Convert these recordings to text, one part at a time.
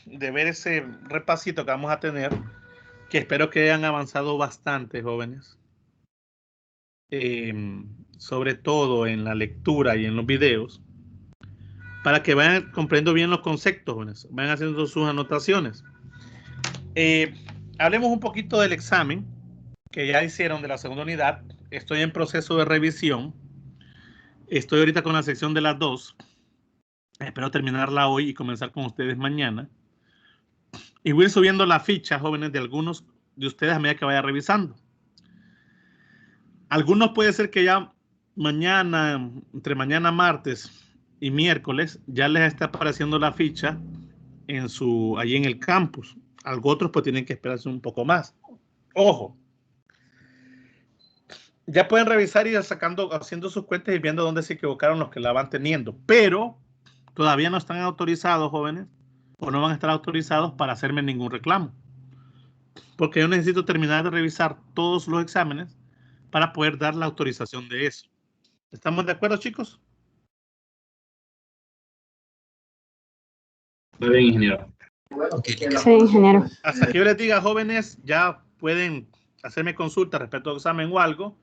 de ver ese repasito que vamos a tener, que espero que hayan avanzado bastante, jóvenes, sobre todo en la lectura y en los videos, para que vayan comprendiendo bien los conceptos, jóvenes, vayan haciendo sus anotaciones. Hablemos un poquito del examen que ya hicieron de la segunda unidad. Estoy en proceso de revisión. Estoy ahorita con la sección de las 2. Espero terminarla hoy y comenzar con ustedes mañana. Y voy a ir subiendo la ficha, jóvenes, de algunos de ustedes a medida que vaya revisando. Algunos puede ser que ya mañana, entre mañana martes y miércoles, ya les está apareciendo la ficha allí en el campus. Algunos otros pues tienen que esperarse un poco más. Ojo, ya pueden revisar y ir haciendo sus cuentas y viendo dónde se equivocaron los que la van teniendo, pero todavía no están autorizados, jóvenes, o no van a estar autorizados para hacerme ningún reclamo, porque yo necesito terminar de revisar todos los exámenes para poder dar la autorización de eso. ¿Estamos de acuerdo, chicos? Muy bien, ingeniero. Sí, ingeniero. Hasta que yo les diga, jóvenes, ya pueden hacerme consultas respecto al examen o algo,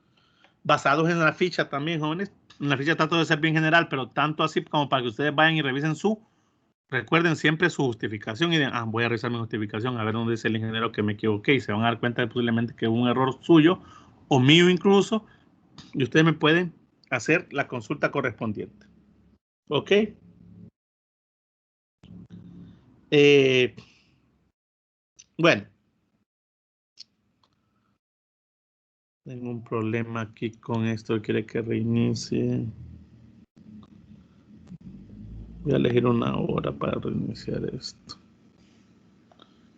basados en la ficha también, jóvenes. En la ficha trato de ser bien general, pero tanto así como para que ustedes vayan y revisen recuerden siempre su justificación y digan, voy a revisar mi justificación, a ver dónde dice el ingeniero que me equivoqué, y se van a dar cuenta de posiblemente que hubo un error suyo o mío incluso, y ustedes me pueden hacer la consulta correspondiente. ¿Ok? Bueno. Tengo un problema aquí con esto, quiere que reinicie. Voy a elegir una hora para reiniciar esto.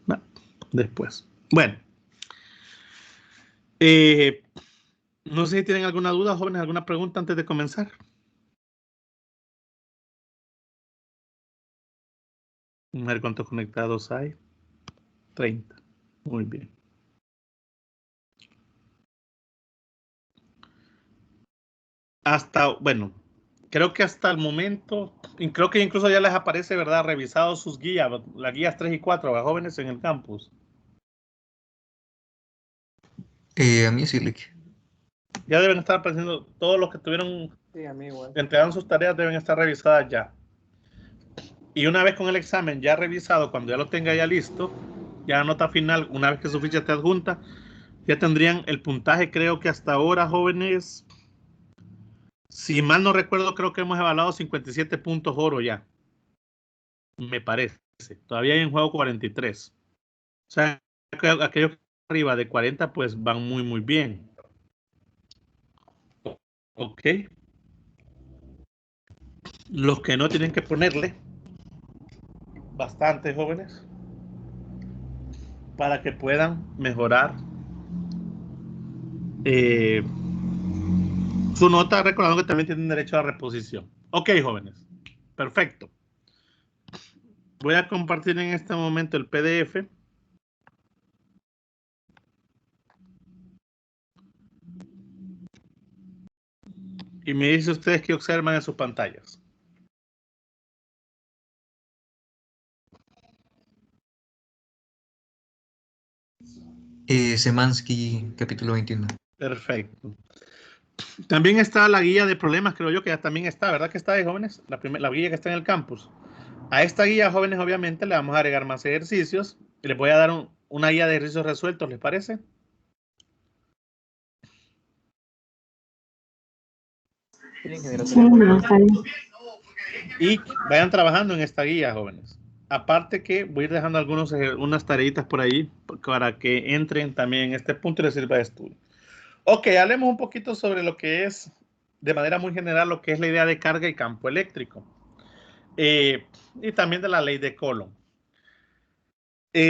No, después. Bueno. No sé si tienen alguna duda, jóvenes, alguna pregunta antes de comenzar. A ver cuántos conectados hay. 30. Muy bien. Bueno, creo que hasta el momento, y creo que incluso ya les aparece, ¿verdad? Revisado sus guías, las guías 3 y 4 a jóvenes en el campus. A mí sí, Lick. Ya deben estar apareciendo todos los que tuvieron, Sí, a mí igual. entregaron sus tareas, deben estar revisadas ya. Y una vez con el examen ya revisado, cuando ya lo tenga ya listo, ya la nota final, una vez que su ficha esté adjunta, ya tendrían el puntaje, creo que hasta ahora, jóvenes, si mal no recuerdo, creo que hemos evaluado 57 puntos oro ya. Me parece. Todavía hay en juego 43. O sea, aquellos arriba de 40 pues van muy, muy bien. Ok. Los que no tienen que ponerle bastante, jóvenes, para que puedan mejorar su nota, recordando que también tienen derecho a la reposición. Ok, jóvenes. Perfecto. Voy a compartir en este momento el PDF. Y me dice ustedes que observan en sus pantallas. Semansky, capítulo 21. Perfecto. También está la guía de problemas, creo yo que ya también está, ¿verdad que está ahí, jóvenes? La guía que está en el campus. A esta guía, jóvenes, obviamente le vamos a agregar más ejercicios. Y les voy a dar una guía de ejercicios resueltos, ¿les parece? Sí, no, está bien. Y vayan trabajando en esta guía, jóvenes. Aparte que voy a ir dejando unas tareitas por ahí para que entren también en este punto y les sirva de estudio. Ok, hablemos un poquito sobre lo que es, de manera muy general, lo que es la idea de carga y campo eléctrico. Y también de la ley de Coulomb.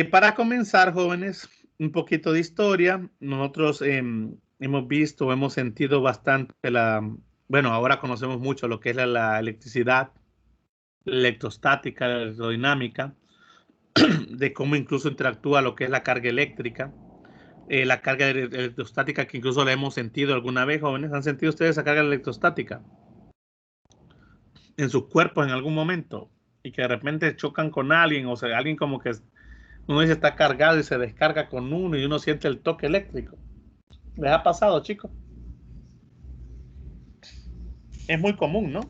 Para comenzar, jóvenes, un poquito de historia. Nosotros hemos visto, hemos sentido bastante bueno, ahora conocemos mucho lo que es la electricidad, la electrostática, la electrodinámica, de cómo incluso interactúa lo que es la carga eléctrica, la carga electrostática que incluso la hemos sentido alguna vez, jóvenes. ¿Han sentido ustedes esa carga electrostática en sus cuerpos en algún momento? y que de repente chocan con alguien, o sea, alguien como que uno dice está cargado y se descarga con uno y uno siente el toque eléctrico. ¿Les ha pasado, chicos? Es muy común, ¿no?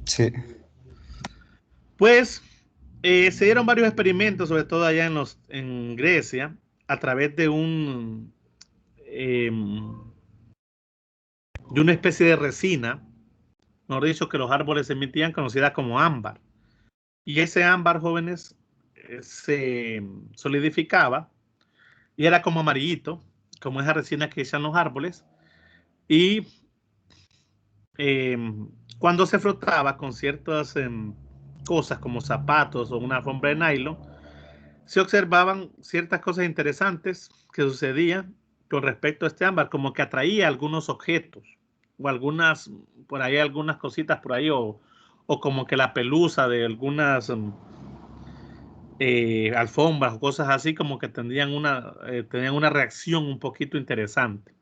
Sí. Pues se dieron varios experimentos, sobre todo allá en Grecia, a través de de una especie de resina, mejor dicho, que los árboles emitían, conocida como ámbar. Y ese ámbar, jóvenes, se solidificaba y era como amarillito, como esa resina que echan los árboles. Y eh, cuando se frotaba con ciertas cosas como zapatos o una alfombra de nylon, se observaban ciertas cosas interesantes que sucedían con respecto a este ámbar, como que atraía algunos objetos o algunas, por ahí algunas cositas por ahí, o como que la pelusa de algunas alfombras o cosas así, como que tenían una reacción un poquito interesante.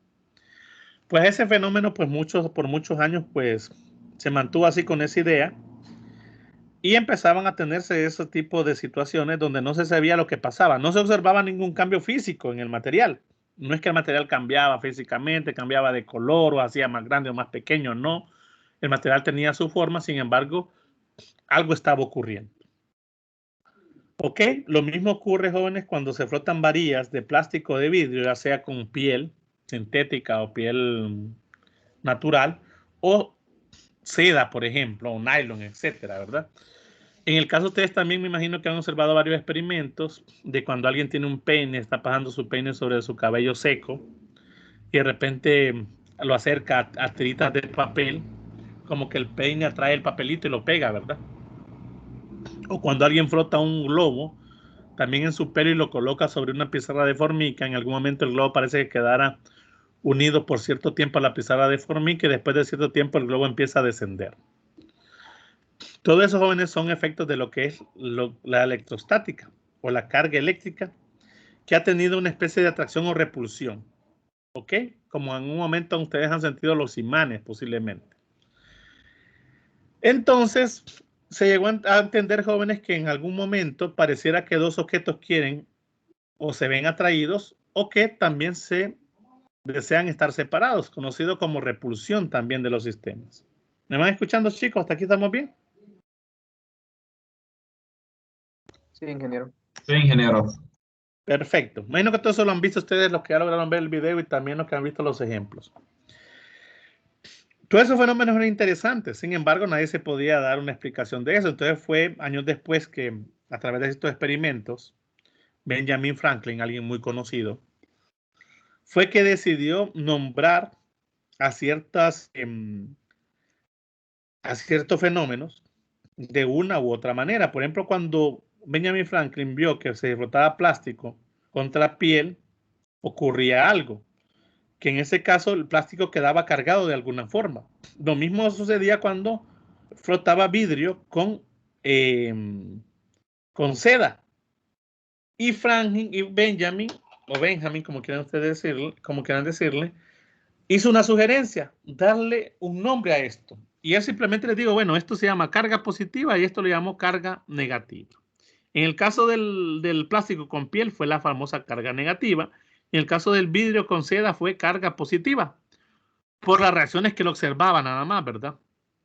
Pues ese fenómeno, pues por muchos años, pues se mantuvo así con esa idea y empezaban a tenerse ese tipo de situaciones donde no se sabía lo que pasaba. No se observaba ningún cambio físico en el material. No es que el material cambiaba físicamente, cambiaba de color o hacía más grande o más pequeño, no. El material tenía su forma, sin embargo, algo estaba ocurriendo. Ok, lo mismo ocurre, jóvenes, cuando se frotan varillas de plástico o de vidrio, ya sea con piel sintética o piel natural, o seda, por ejemplo, o nylon, etcétera, ¿verdad? En el caso de ustedes también me imagino que han observado varios experimentos de cuando alguien tiene un peine, está pasando su peine sobre su cabello seco y de repente lo acerca a tiritas de papel, como que el peine atrae el papelito y lo pega, ¿verdad? O cuando alguien frota un globo también en su pelo y lo coloca sobre una pizarra de formica, en algún momento el globo parece que quedara unido por cierto tiempo a la pizarra de formica y después de cierto tiempo el globo empieza a descender. Todos esos, jóvenes, son efectos de lo que es la electrostática o la carga eléctrica que ha tenido una especie de atracción o repulsión. ¿Ok? Como en un momento ustedes han sentido los imanes posiblemente. Entonces, se llegó a entender, jóvenes, que en algún momento pareciera que dos objetos quieren o se ven atraídos o que también se desean estar separados, conocido como repulsión también de los sistemas. ¿Me van escuchando, chicos? ¿Hasta aquí estamos bien? Sí, ingeniero. Sí, ingeniero. Perfecto. Imagino que todo eso lo han visto ustedes, los que ya lograron ver el video y también los que han visto los ejemplos. Todos esos fenómenos eran interesantes, sin embargo, nadie se podía dar una explicación de eso. Entonces fue años después que, a través de estos experimentos, Benjamin Franklin, alguien muy conocido, fue que decidió nombrar a ciertos fenómenos de una u otra manera. Por ejemplo, cuando Benjamin Franklin vio que se frotaba plástico contra piel, ocurría algo, que en ese caso el plástico quedaba cargado de alguna forma. Lo mismo sucedía cuando frotaba vidrio con seda. Y Franklin y Benjamin, o Benjamin, como quieran ustedes decirle, hizo una sugerencia, darle un nombre a esto. Y él simplemente les digo, bueno, esto se llama carga positiva y esto lo llamó carga negativa. En el caso del plástico con piel fue la famosa carga negativa. En el caso del vidrio con seda fue carga positiva. Por las reacciones que lo observaba nada más, ¿verdad?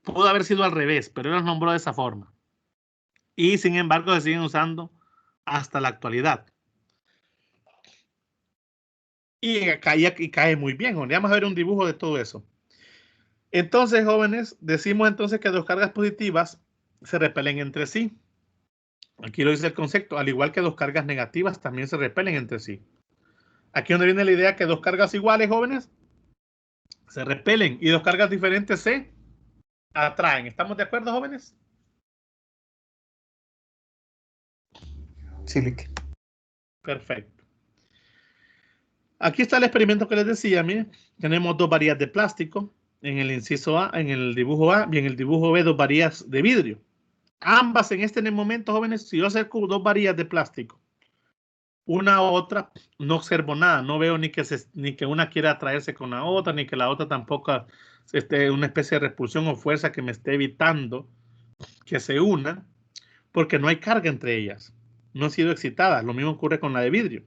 Pudo haber sido al revés, pero él los nombró de esa forma. Y sin embargo se siguen usando hasta la actualidad. Y cae muy bien. Vamos a ver un dibujo de todo eso. Entonces, jóvenes, decimos entonces que dos cargas positivas se repelen entre sí. Aquí lo dice el concepto. Al igual que dos cargas negativas también se repelen entre sí. Aquí donde viene la idea que dos cargas iguales, jóvenes, se repelen y dos cargas diferentes se atraen. ¿Estamos de acuerdo, jóvenes? Sí, Lick. Perfecto. Aquí está el experimento que les decía. Miren, tenemos dos varillas de plástico en el inciso A, en el dibujo A, y en el dibujo B dos varillas de vidrio. Ambas en este momento, jóvenes, si yo acerco dos varillas de plástico, una a otra, no observo nada. No veo ni que una quiera atraerse con la otra, ni que la otra tampoco una especie de repulsión o fuerza que me esté evitando que se unan porque no hay carga entre ellas. No han sido excitadas. Lo mismo ocurre con la de vidrio.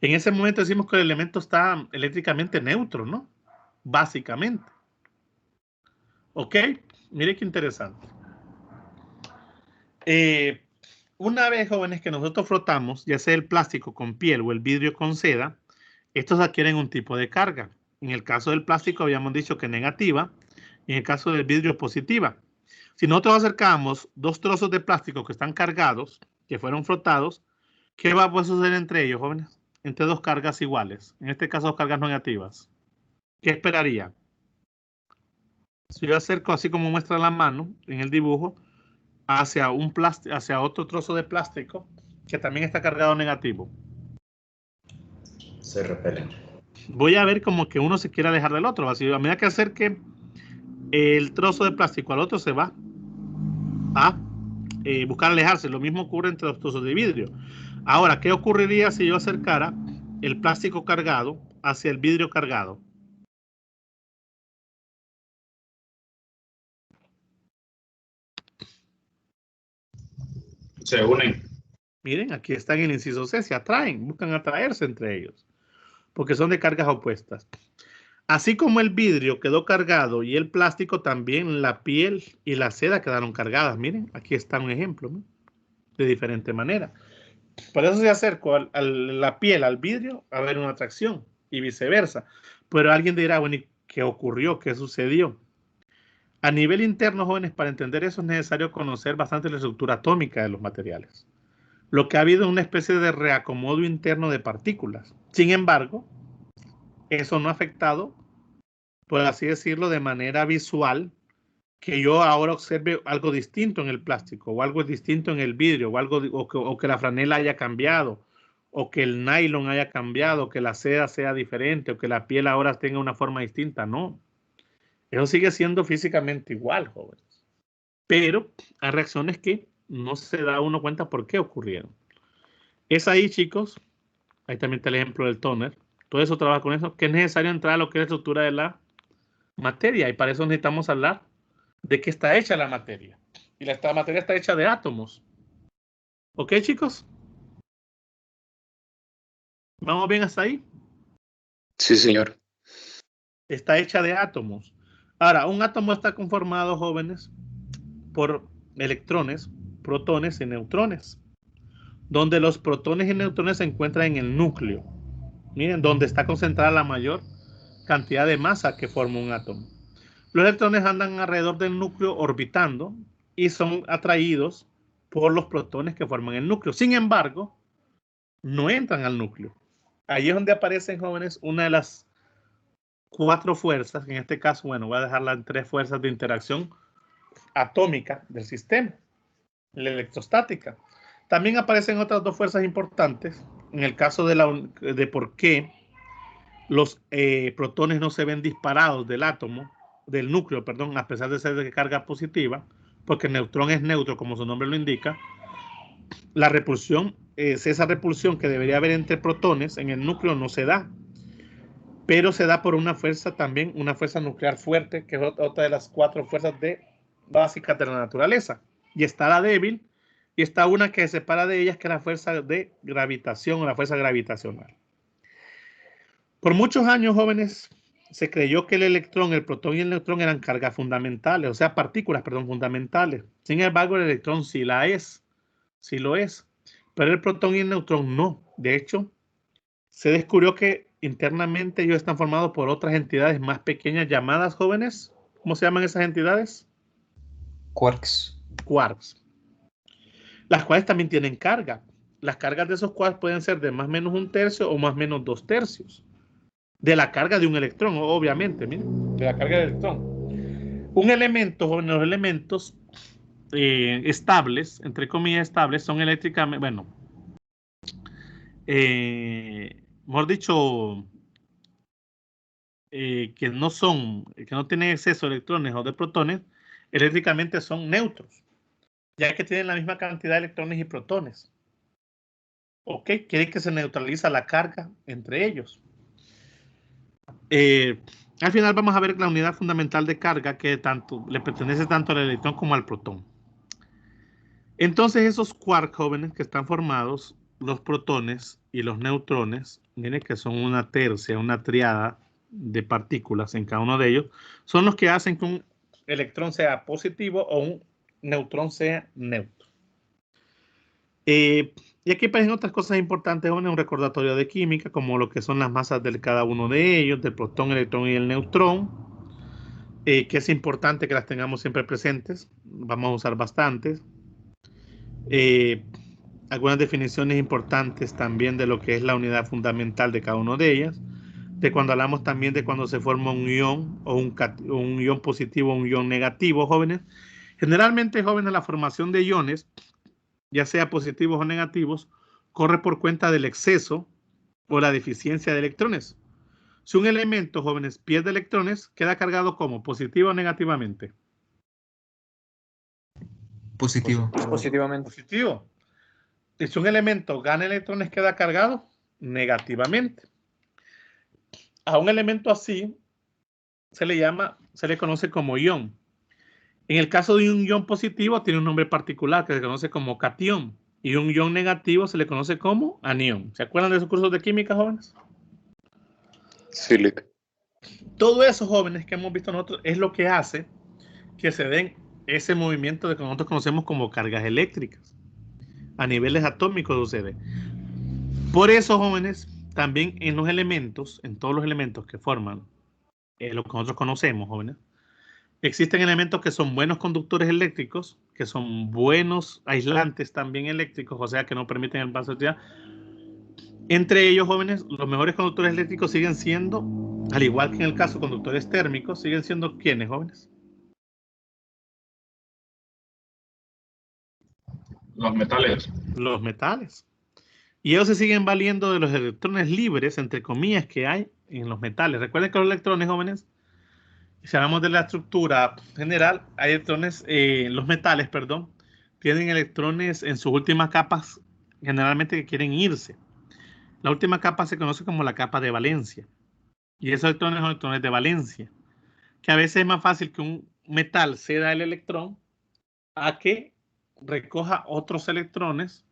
En ese momento decimos que el elemento está eléctricamente neutro, ¿no? Básicamente. ¿Ok? Mire qué interesante. Una vez, jóvenes, que nosotros frotamos, ya sea el plástico con piel o el vidrio con seda, estos adquieren un tipo de carga. En el caso del plástico habíamos dicho que negativa, y en el caso del vidrio positiva. Si nosotros acercamos dos trozos de plástico que están cargados, que fueron frotados, ¿qué va a suceder entre ellos, jóvenes? Entre dos cargas iguales. En este caso, dos cargas negativas. ¿Qué esperaría? Si yo acerco así como muestra la mano en el dibujo, hacia otro trozo de plástico que también está cargado negativo. Se repelen. Voy a ver como que uno se quiere alejar del otro. Así, a medida que acerque el trozo de plástico al otro, se va a buscar alejarse. Lo mismo ocurre entre los trozos de vidrio. Ahora, ¿qué ocurriría si yo acercara el plástico cargado hacia el vidrio cargado? Se unen. Miren, aquí está en el inciso C, se atraen, buscan atraerse entre ellos, porque son de cargas opuestas. Así como el vidrio quedó cargado y el plástico también, la piel y la seda quedaron cargadas. Miren, aquí está un ejemplo, ¿no? De diferente manera. Por eso se acercó a la piel al vidrio a ver una atracción y viceversa. Pero alguien dirá, bueno, ¿y qué ocurrió? ¿Qué sucedió? A nivel interno, jóvenes, para entender eso es necesario conocer bastante la estructura atómica de los materiales. Lo que ha habido es una especie de reacomodo interno de partículas. Sin embargo, eso no ha afectado, por así decirlo, de manera visual, que yo ahora observe algo distinto en el plástico, o algo distinto en el vidrio, o que la franela haya cambiado, o que el nylon haya cambiado, o que la seda sea diferente, o que la piel ahora tenga una forma distinta. No. Eso sigue siendo físicamente igual, jóvenes. Pero hay reacciones que no se da uno cuenta por qué ocurrieron. Es ahí, chicos, ahí también está el ejemplo del tóner. Todo eso trabaja con eso, que es necesario entrar a lo que es la estructura de la materia. Y para eso necesitamos hablar de qué está hecha la materia. Y la materia está hecha de átomos. ¿Ok, chicos? ¿Vamos bien hasta ahí? Sí, señor. Está hecha de átomos. Ahora, un átomo está conformado, jóvenes, por electrones, protones y neutrones, donde los protones y neutrones se encuentran en el núcleo. Miren, donde está concentrada la mayor cantidad de masa que forma un átomo. Los electrones andan alrededor del núcleo orbitando y son atraídos por los protones que forman el núcleo. Sin embargo, no entran al núcleo. Ahí es donde aparecen, jóvenes, una de las 4 fuerzas, en este caso, bueno, voy a dejarla en 3 fuerzas de interacción atómica del sistema, la electrostática. También aparecen otras 2 fuerzas importantes en el caso de por qué los protones no se ven disparados del átomo, del núcleo, perdón, a pesar de ser de carga positiva, porque el neutrón es neutro, como su nombre lo indica. La repulsión, esa repulsión que debería haber entre protones en el núcleo no se da, pero se da por una fuerza también, una fuerza nuclear fuerte, que es otra de las 4 fuerzas básicas de la naturaleza. Y está la débil, y está una que se separa de ellas, que es la fuerza de gravitación o la fuerza gravitacional. Por muchos años, jóvenes, se creyó que el electrón, el protón y el neutrón eran cargas fundamentales, o sea, partículas, perdón, fundamentales. Sin embargo, el electrón sí lo es, pero el protón y el neutrón no. De hecho, se descubrió que internamente ellos están formados por otras entidades más pequeñas llamadas, jóvenes, ¿cómo se llaman esas entidades? Quarks. Quarks, las cuales también tienen carga. Las cargas de esos quarks pueden ser de más o menos 1/3 o más o menos 2/3 de la carga de un electrón, obviamente, miren, de la carga del electrón. Un elemento, jóvenes, los elementos estables, entre comillas estables, son eléctricamente, bueno, mejor dicho, que no tienen exceso de electrones o de protones, eléctricamente son neutros, ya que tienen la misma cantidad de electrones y protones. ¿Ok? Quiere que se neutraliza la carga entre ellos. Al final vamos a ver la unidad fundamental de carga que le pertenece tanto al electrón como al protón. Entonces esos quarks, jóvenes, que están formados, los protones y los neutrones, miren que son una tercia, una triada de partículas en cada uno de ellos, son los que hacen que un electrón sea positivo o un neutrón sea neutro. Y aquí aparecen otras cosas importantes, jóvenes, un recordatorio de química, como lo que son las masas de cada uno de ellos, del protón, el electrón y el neutrón, que es importante que las tengamos siempre presentes. Vamos a usar bastantes. Algunas definiciones importantes también de lo que es la unidad fundamental de cada una de ellas, de cuando hablamos también de cuando se forma un ion o un ion positivo o un ion negativo, jóvenes. Generalmente, jóvenes, la formación de iones, ya sea positivos o negativos, corre por cuenta del exceso o la deficiencia de electrones. Si un elemento, jóvenes, pierde electrones, queda cargado como positivo o negativamente. Positivo. Positivamente. Positivo. Y si un elemento gana electrones, queda cargado negativamente. A un elemento así se le conoce como ion. En el caso de un ion positivo, tiene un nombre particular que se conoce como catión. Y un ion negativo se le conoce como anión. ¿Se acuerdan de esos cursos de química, jóvenes? Sí, Lick. Todo eso, jóvenes, que hemos visto nosotros, es lo que hace que se den ese movimiento de que nosotros conocemos como cargas eléctricas. A niveles atómicos sucede. Por eso, jóvenes, también en los elementos, en todos los elementos que forman lo que nosotros conocemos, jóvenes, existen elementos que son buenos conductores eléctricos, que son buenos aislantes también eléctricos, o sea, que no permiten el paso de electricidad. Entre ellos, jóvenes, los mejores conductores eléctricos siguen siendo, al igual que en el caso de conductores térmicos, siguen siendo ¿quiénes, jóvenes? Los metales. Los metales. Y ellos se siguen valiendo de los electrones libres, entre comillas, que hay en los metales. Recuerden que los electrones, jóvenes, si hablamos de la estructura general, hay electrones, los metales, perdón, tienen electrones en sus últimas capas, generalmente que quieren irse. La última capa se conoce como la capa de valencia. Y esos electrones son electrones de valencia, que a veces es más fácil que un metal ceda el electrón a que recoja otros electrones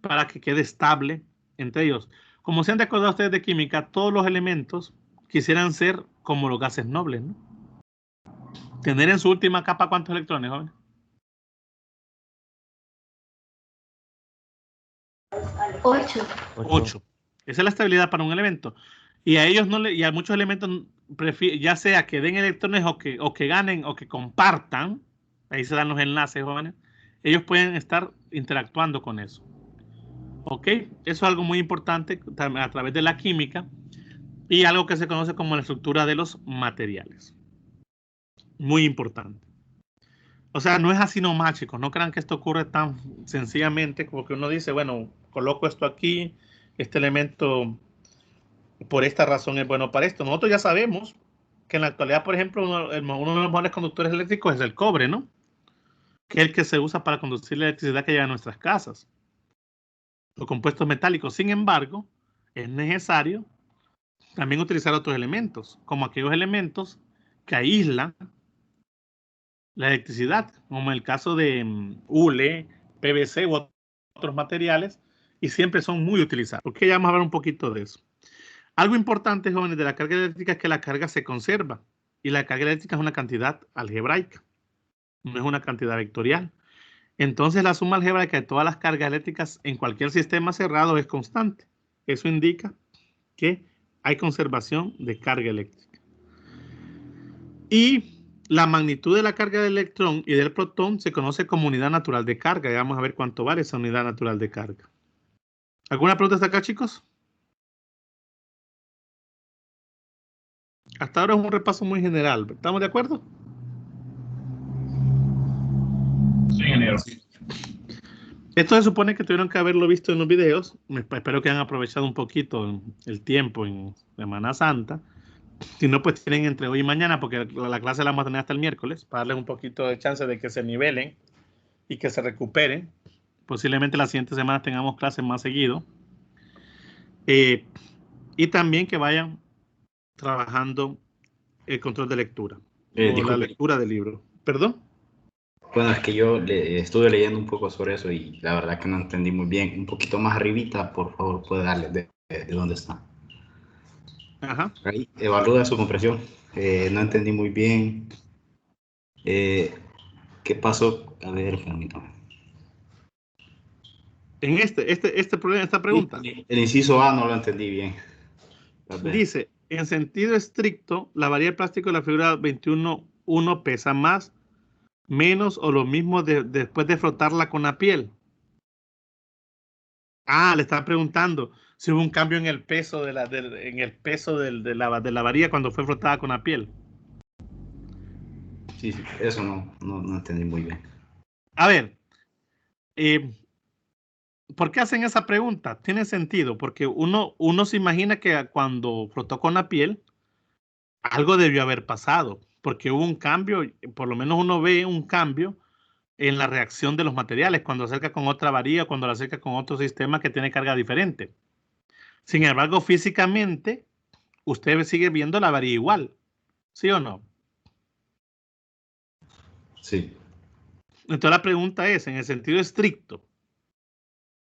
para que quede estable entre ellos. Como se han recordado ustedes de química, todos los elementos quisieran ser como los gases nobles, ¿no? Tener en su última capa ¿cuántos electrones, joven? 8. Esa es la estabilidad para un elemento. Y a ellos y a muchos elementos, ya sea que den electrones o que ganen o que compartan, ahí se dan los enlaces, jóvenes, ellos pueden estar interactuando con eso. ¿Ok? Eso es algo muy importante a través de la química y algo que se conoce como la estructura de los materiales. Muy importante. O sea, no es así nomás, chicos. No crean que esto ocurre tan sencillamente como que uno dice, bueno, coloco esto aquí, este elemento por esta razón es bueno para esto. Nosotros ya sabemos que en la actualidad, por ejemplo, uno de los mejores conductores eléctricos es el cobre, ¿no? Que es el que se usa para conducir la electricidad que llega a nuestras casas. Los compuestos metálicos, sin embargo, es necesario también utilizar otros elementos, como aquellos elementos que aíslan la electricidad, como en el caso de hule, PVC u otros materiales, y siempre son muy utilizados. Ok, ya vamos a hablar un poquito de eso. Algo importante, jóvenes, de la carga eléctrica es que la carga se conserva, y la carga eléctrica es una cantidad algebraica, no es una cantidad vectorial. Entonces, la suma algebraica de todas las cargas eléctricas en cualquier sistema cerrado es constante. Eso indica que hay conservación de carga eléctrica. Y la magnitud de la carga del electrón y del protón se conoce como unidad natural de carga. Y vamos a ver cuánto vale esa unidad natural de carga. ¿Alguna pregunta hasta acá, chicos? Hasta ahora es un repaso muy general. ¿Estamos de acuerdo? Sí, ingeniero. Esto se supone que tuvieron que haberlo visto en los videos. Espero que hayan aprovechado un poquito el tiempo en Semana Santa. Si no, pues tienen entre hoy y mañana, porque la clase la vamos a tener hasta el miércoles, para darles un poquito de chance de que se nivelen y que se recuperen. Posiblemente la siguiente semana tengamos clases más seguido. Y también que vayan trabajando el control de lectura o la lectura del libro. ¿Perdón? Bueno, es que yo estuve leyendo un poco sobre eso y la verdad que no entendí muy bien. Un poquito más arribita, por favor, puede darle de dónde está. Ajá. Ahí, evalúa su comprensión. No entendí muy bien. ¿Qué pasó? A ver, permítame. En este problema, esta pregunta. El inciso A no lo entendí bien. Dice, en sentido estricto, la varilla de plástico de la figura 21.1 pesa más, menos o lo mismo después de frotarla con la piel. Ah, le están preguntando si hubo un cambio en el peso de la varilla cuando fue frotada con la piel. Sí, eso no entendí muy bien. A ver, ¿por qué hacen esa pregunta? Tiene sentido, porque uno se imagina que cuando frotó con la piel, algo debió haber pasado, porque hubo un cambio, por lo menos uno ve un cambio en la reacción de los materiales cuando acerca con otra varilla, cuando la acerca con otro sistema que tiene carga diferente. Sin embargo, físicamente, usted sigue viendo la varilla igual, ¿sí o no? Sí. Entonces la pregunta es, en el sentido estricto,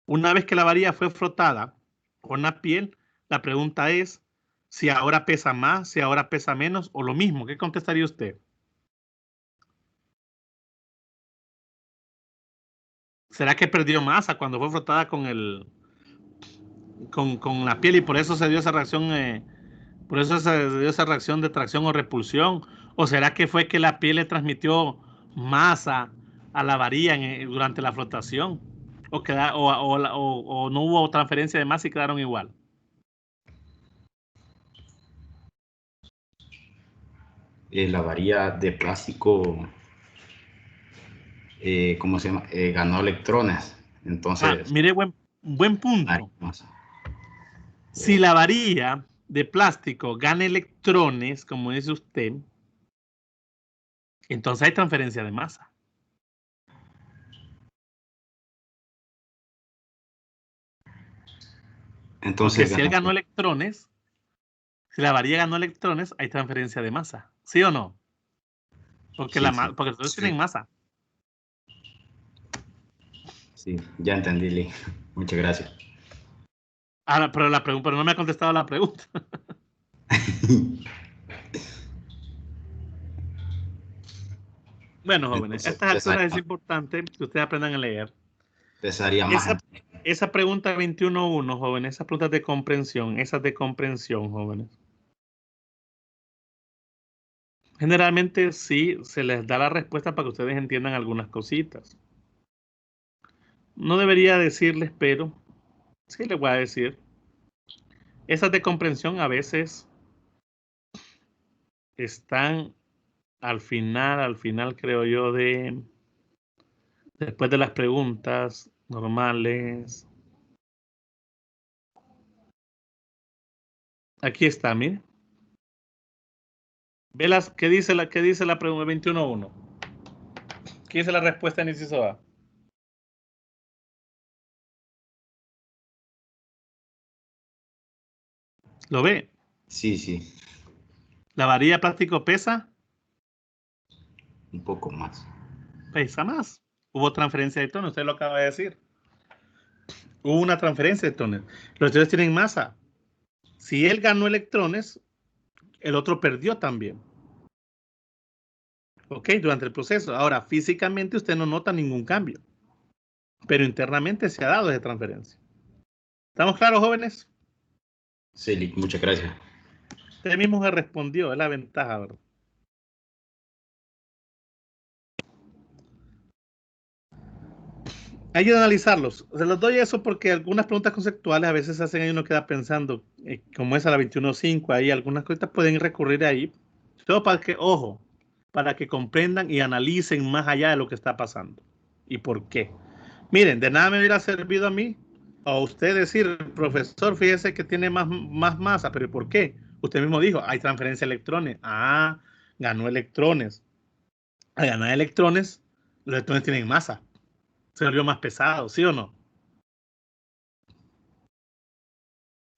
una vez que la varilla fue frotada con la piel, la pregunta es si ahora pesa más, si ahora pesa menos o lo mismo. ¿Qué contestaría usted? ¿Será que perdió masa cuando fue frotada con la piel y por eso se dio esa reacción, por eso se dio esa reacción de tracción o repulsión? ¿O será que fue que la piel le transmitió masa a la varilla durante la flotación? ¿O no hubo transferencia de masa y quedaron igual? La varilla de plástico, ¿cómo se llama? Ganó electrones. Entonces, Mire, buen punto. Si la varilla de plástico gana electrones, como dice usted, entonces hay transferencia de masa. entonces Porque si él ganó electrones, si la varilla ganó electrones, hay transferencia de masa. ¿Sí o no? Porque, sí, sí. porque todos tienen masa. Sí, ya entendí, Lee. Muchas gracias. Ahora, pero no me ha contestado la pregunta. Bueno, jóvenes, a estas alturas es importante que ustedes aprendan a leer. Pesaría más. Esa pregunta 21.1, jóvenes, esas preguntas de comprensión, jóvenes. Generalmente sí se les da la respuesta para que ustedes entiendan algunas cositas. No debería decirles, pero sí les voy a decir. Esas de comprensión a veces están al final creo yo, después de las preguntas normales. Aquí está, mire. Ve ¿qué dice la pregunta 21.1? ¿Qué dice la respuesta en inciso A? ¿Lo ve? Sí, sí. ¿La varilla de plástico pesa? Un poco más. Pesa más. Hubo transferencia de electrones, usted lo acaba de decir. Hubo una transferencia de electrones. Los electrones tienen masa. Si él ganó electrones, el otro perdió también. ¿Ok? Durante el proceso. Ahora, físicamente usted no nota ningún cambio. Pero internamente se ha dado esa transferencia. ¿Estamos claros, jóvenes? Sí, muchas gracias. Usted mismo se respondió, es la ventaja, ¿verdad? Hay que analizarlos. Se los doy eso porque algunas preguntas conceptuales a veces hacen y uno queda pensando, como esa la 21.5, ahí algunas cosas pueden recurrir ahí. Todo para que, ojo, para que comprendan y analicen más allá de lo que está pasando. ¿Y por qué? Miren, de nada me hubiera servido a mí o a usted decir, profesor, fíjese que tiene más masa, pero ¿por qué? Usted mismo dijo, hay transferencia de electrones. Ah, ganó electrones. Al ganar electrones, los electrones tienen masa. Se volvió más pesado, ¿sí o no?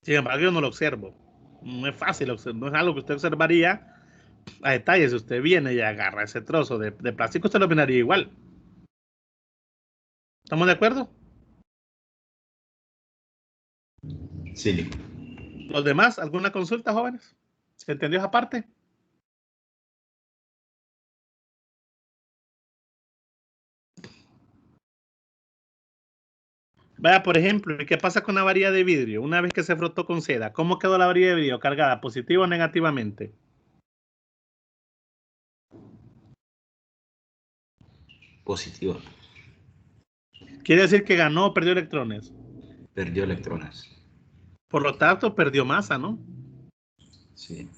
Sin embargo, yo no lo observo. No es fácil observar, no es algo que usted observaría a detalle. Si usted viene y agarra ese trozo de plástico, usted lo miraría igual. ¿Estamos de acuerdo? Sí. ¿Los demás? ¿Alguna consulta, jóvenes? ¿Se entendió esa parte? Vaya, por ejemplo, ¿qué pasa con la varilla de vidrio? Una vez que se frotó con seda, ¿cómo quedó la varilla de vidrio? ¿Cargada positivo o negativamente? Positivo. Quiere decir que ganó o perdió electrones. Perdió electrones. Por lo tanto, perdió masa, ¿no? Sí.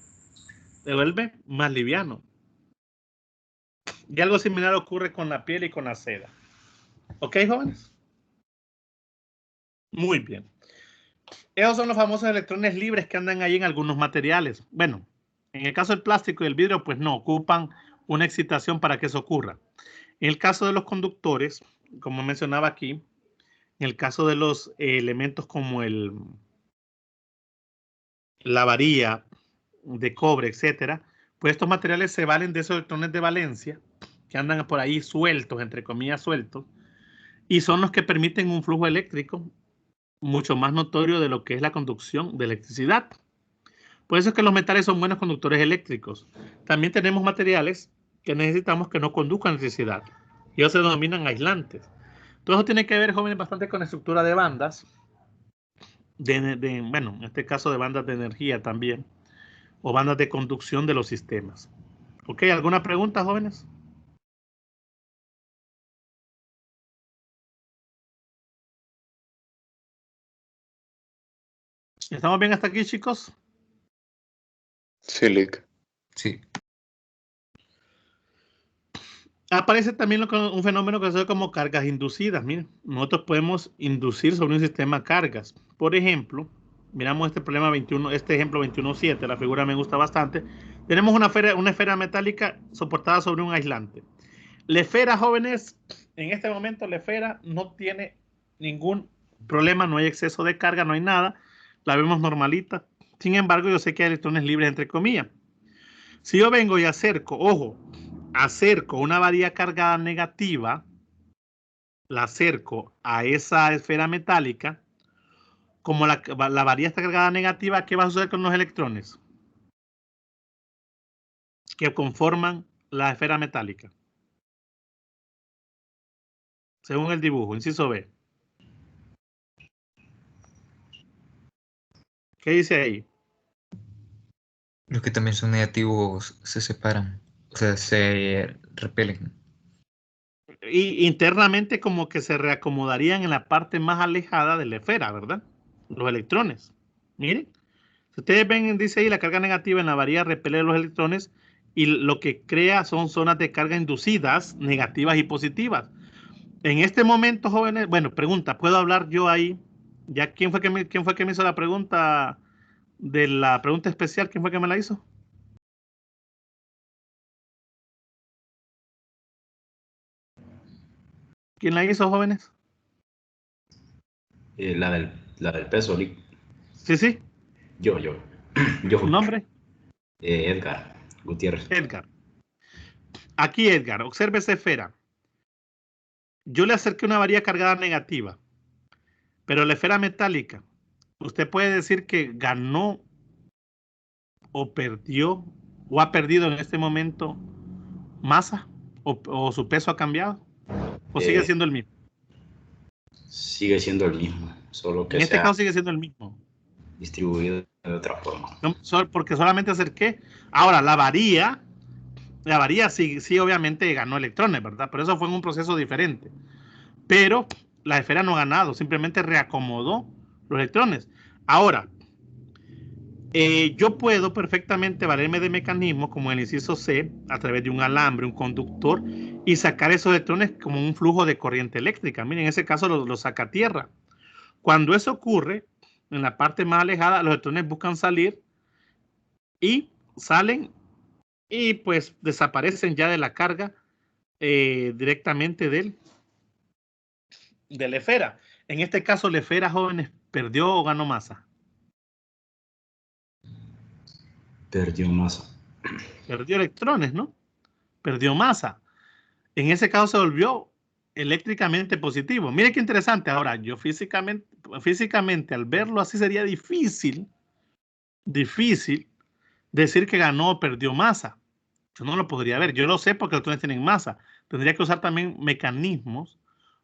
Se vuelve más liviano. Y algo similar ocurre con la piel y con la seda. ¿Ok, jóvenes? Muy bien. Esos son los famosos electrones libres que andan ahí en algunos materiales. Bueno, en el caso del plástico y el vidrio, pues no, ocupan una excitación para que eso ocurra. En el caso de los conductores, como mencionaba aquí, en el caso de los elementos como la varilla de cobre, etcétera, pues estos materiales se valen de esos electrones de valencia que andan por ahí sueltos, entre comillas sueltos, y son los que permiten un flujo eléctrico mucho más notorio de lo que es la conducción de electricidad. Por eso es que los metales son buenos conductores eléctricos. También tenemos materiales que necesitamos que no conduzcan electricidad. Ellos se denominan aislantes. Todo eso tiene que ver, jóvenes, bastante con la estructura de bandas, bueno, en este caso de bandas de energía también, o bandas de conducción de los sistemas. ¿Ok? ¿Alguna pregunta, jóvenes? ¿Estamos bien hasta aquí, chicos? Sí, Lick. Sí. Aparece también un fenómeno que se ve como cargas inducidas. Miren, nosotros podemos inducir sobre un sistema cargas. Por ejemplo, miramos este problema 21, este ejemplo 21.7, la figura me gusta bastante. Tenemos una esfera metálica soportada sobre un aislante. La esfera, jóvenes, en este momento la esfera no tiene ningún problema, no hay exceso de carga, no hay nada. La vemos normalita. Sin embargo, yo sé que hay electrones libres, entre comillas. Si yo vengo y acerco, ojo, acerco una varilla cargada negativa, la acerco a esa esfera metálica, como la varilla está cargada negativa, ¿qué va a suceder con los electrones que conforman la esfera metálica? Según el dibujo, inciso B. ¿Qué dice ahí? Los que también son negativos se separan, o sea, se repelen. Y internamente como que se reacomodarían en la parte más alejada de la esfera, ¿verdad? Los electrones. Miren, si ustedes ven, dice ahí la carga negativa en la varilla repele los electrones y lo que crea son zonas de carga inducidas, negativas y positivas. En este momento, jóvenes, bueno, pregunta, ¿puedo hablar yo ahí? ¿Ya quién fue que me hizo la pregunta de la pregunta especial? ¿Quién fue que me la hizo? ¿Quién la hizo, jóvenes? La del peso, Lick. Sí, sí. Yo. ¿Su nombre? Edgar Gutiérrez. Edgar. Aquí, Edgar, observe esa esfera. Yo le acerqué una varilla cargada negativa, pero la esfera metálica, usted puede decir que ganó o perdió o ha perdido en este momento masa o su peso ha cambiado o sigue siendo el mismo. Sigue siendo el mismo, solo que En este se ha caso sigue siendo el mismo. distribuido de otra forma. Porque solamente acerqué. Ahora, la varilla sí obviamente ganó electrones, ¿verdad? Pero eso fue en un proceso diferente. Pero la esfera no ha ganado, simplemente reacomodó los electrones. Ahora, yo puedo perfectamente valerme de mecanismos como el inciso C, a través de un alambre, un conductor, y sacar esos electrones como un flujo de corriente eléctrica. Miren, en ese caso lo saca a tierra. Cuando eso ocurre, en la parte más alejada, los electrones buscan salir y salen y pues desaparecen ya de la carga directamente de la esfera. En este caso, la esfera, jóvenes, ¿perdió o ganó masa? Perdió masa. Perdió electrones, ¿no? Perdió masa. En ese caso se volvió eléctricamente positivo. Mire qué interesante. Ahora, yo físicamente al verlo así sería difícil decir que ganó o perdió masa. Yo no lo podría ver. Yo lo sé porque los electrones tienen masa. Tendría que usar también mecanismos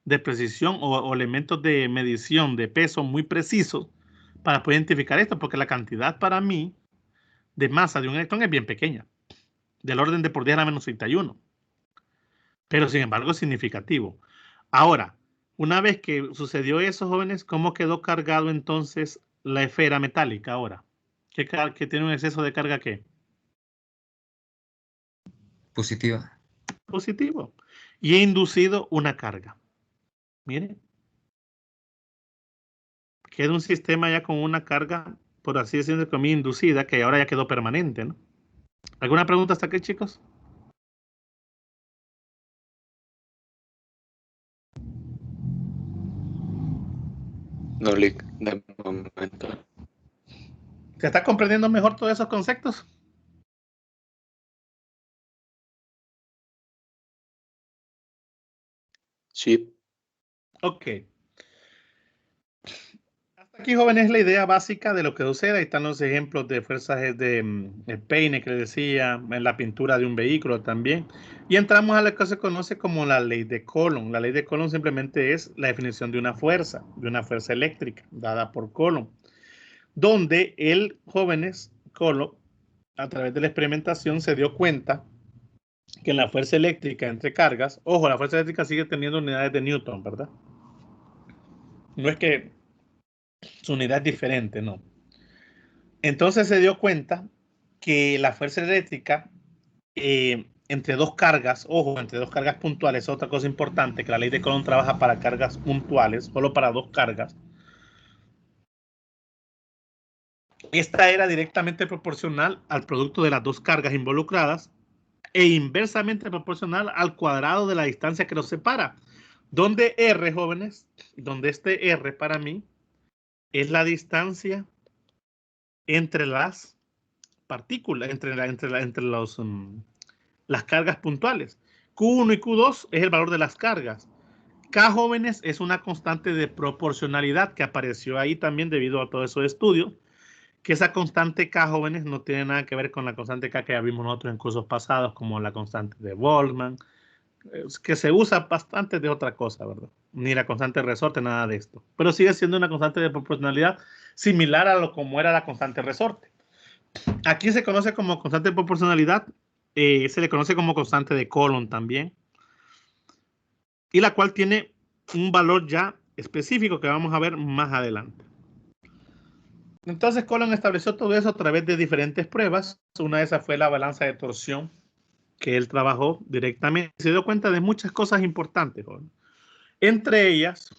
de precisión o elementos de medición de peso muy precisos para poder identificar esto, porque la cantidad para mí de masa de un electrón es bien pequeña, del orden de por 10 a la menos 31. Pero sin embargo es significativo. Ahora, una vez que sucedió eso, jóvenes, ¿cómo quedó cargado entonces la esfera metálica ahora? ¿Que tiene un exceso de carga qué? Positiva. Positivo. Y he inducido una carga. Miren. Queda un sistema ya con una carga, por así decirlo, comillas, inducida, que ahora ya quedó permanente, ¿no? ¿Alguna pregunta hasta aquí, chicos? No, Lick, de momento. ¿Se está comprendiendo mejor todos esos conceptos? Sí. Ok. Hasta aquí, jóvenes, la idea básica de lo que sucede. Ahí están los ejemplos de fuerzas de el peine que les decía, en la pintura de un vehículo también. Y entramos a lo que se conoce como la ley de Coulomb. La ley de Coulomb simplemente es la definición de una fuerza eléctrica dada por Coulomb, donde jóvenes, Coulomb, a través de la experimentación se dio cuenta que en la fuerza eléctrica entre cargas, ojo, la fuerza eléctrica sigue teniendo unidades de Newton, ¿verdad? No es que su unidad es diferente, no. Entonces se dio cuenta que la fuerza eléctrica entre dos cargas, ojo, entre dos cargas puntuales, otra cosa importante, que la ley de Coulomb trabaja para cargas puntuales, solo para dos cargas. Esta era directamente proporcional al producto de las dos cargas involucradas e inversamente proporcional al cuadrado de la distancia que los separa. Donde R, jóvenes, donde este R para mí es la distancia entre las partículas, entre las cargas puntuales. Q1 y Q2 es el valor de las cargas. K, jóvenes, es una constante de proporcionalidad que apareció ahí también debido a todo esos estudios, que esa constante K, jóvenes, no tiene nada que ver con la constante K que ya vimos nosotros en cursos pasados, como la constante de Boltzmann, que se usa bastante de otra cosa, ¿verdad? Ni la constante de resorte, nada de esto. Pero sigue siendo una constante de proporcionalidad similar a lo como era la constante de resorte. Aquí se conoce como constante de proporcionalidad, se le conoce como constante de Coulomb también, y la cual tiene un valor ya específico que vamos a ver más adelante. Entonces Coulomb estableció todo eso a través de diferentes pruebas. Una de esas fue la balanza de torsión, que él trabajó directamente. Se dio cuenta de muchas cosas importantes, ¿no? Entre ellas,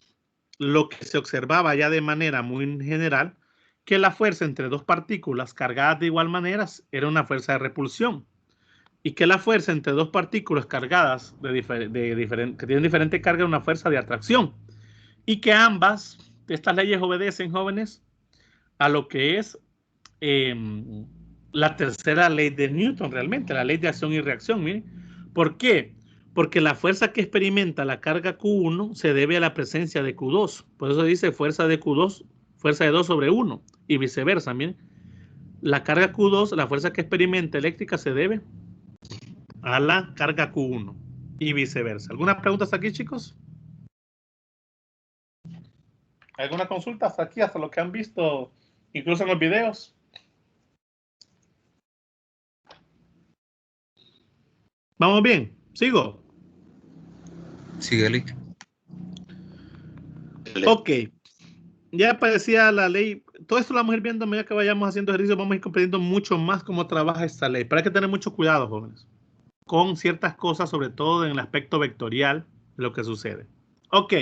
lo que se observaba ya de manera muy general, que la fuerza entre dos partículas cargadas de igual manera era una fuerza de repulsión, y que la fuerza entre dos partículas cargadas que tienen diferente carga es una fuerza de atracción, y que ambas de estas leyes obedecen, jóvenes, a lo que es la tercera ley de Newton, realmente, la ley de acción y reacción. ¿Miren? ¿Por qué? Porque la fuerza que experimenta la carga Q1 se debe a la presencia de Q2. Por eso dice fuerza de Q2, fuerza de 2 sobre 1, y viceversa. Miren, la carga Q2, la fuerza que experimenta eléctrica se debe a la carga Q1 y viceversa. ¿Alguna pregunta hasta aquí, chicos? ¿Alguna consulta hasta aquí, hasta lo que han visto, incluso en los videos? ¿Vamos bien? ¿Sigo? Sigue, Lick. Ok. Ya aparecía la ley. Todo esto lo vamos a ir viendo a medida que vayamos haciendo ejercicio. Vamos a ir comprendiendo mucho más cómo trabaja esta ley. Pero hay que tener mucho cuidado, jóvenes, con ciertas cosas, sobre todo en el aspecto vectorial de lo que sucede. Ok.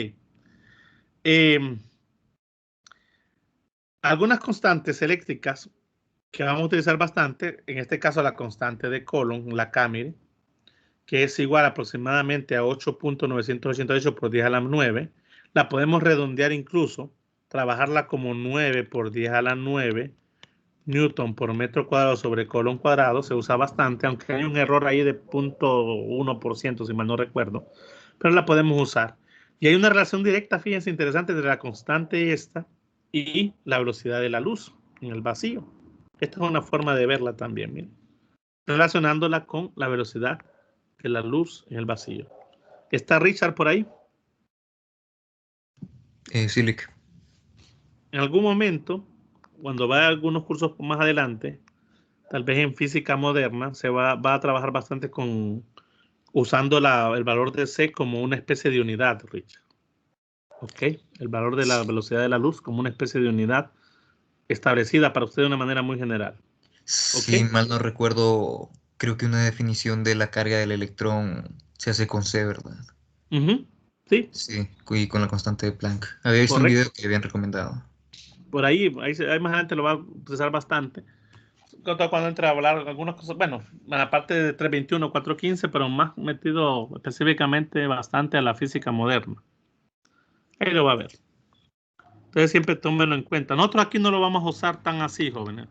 Algunas constantes eléctricas que vamos a utilizar bastante, en este caso la constante de Coulomb, la K, que es igual aproximadamente a 8.988 por 10 a la 9. La podemos redondear incluso, trabajarla como 9 por 10 a la 9 Newton por metro cuadrado sobre Coulomb cuadrado. Se usa bastante, aunque hay un error ahí de 0.1%, si mal no recuerdo. pero la podemos usar. Y hay una relación directa, fíjense, interesante entre la constante esta y la velocidad de la luz en el vacío. Esta es una forma de verla también, miren, relacionándola con la velocidad de la luz en el vacío. ¿Está Richard por ahí? Sí, Lick. En algún momento, cuando vaya a algunos cursos más adelante, tal vez en física moderna, se va a trabajar bastante con usando el valor de C como una especie de unidad, Richard. ¿Ok? El valor de la velocidad de la luz como una especie de unidad establecida para usted de una manera muy general. Si mal no recuerdo, creo que una definición de la carga del electrón se hace con C, ¿verdad? Sí. Sí, y con la constante de Planck. Había visto Correcto. un video que habían recomendado. Por ahí más adelante lo va a utilizar bastante. Cuando entra a hablar algunas cosas, bueno, aparte de 321, 415, pero más metido específicamente bastante a la física moderna. Ahí lo va a ver. Entonces siempre tómenlo en cuenta. Nosotros aquí no lo vamos a usar tan así, jóvenes.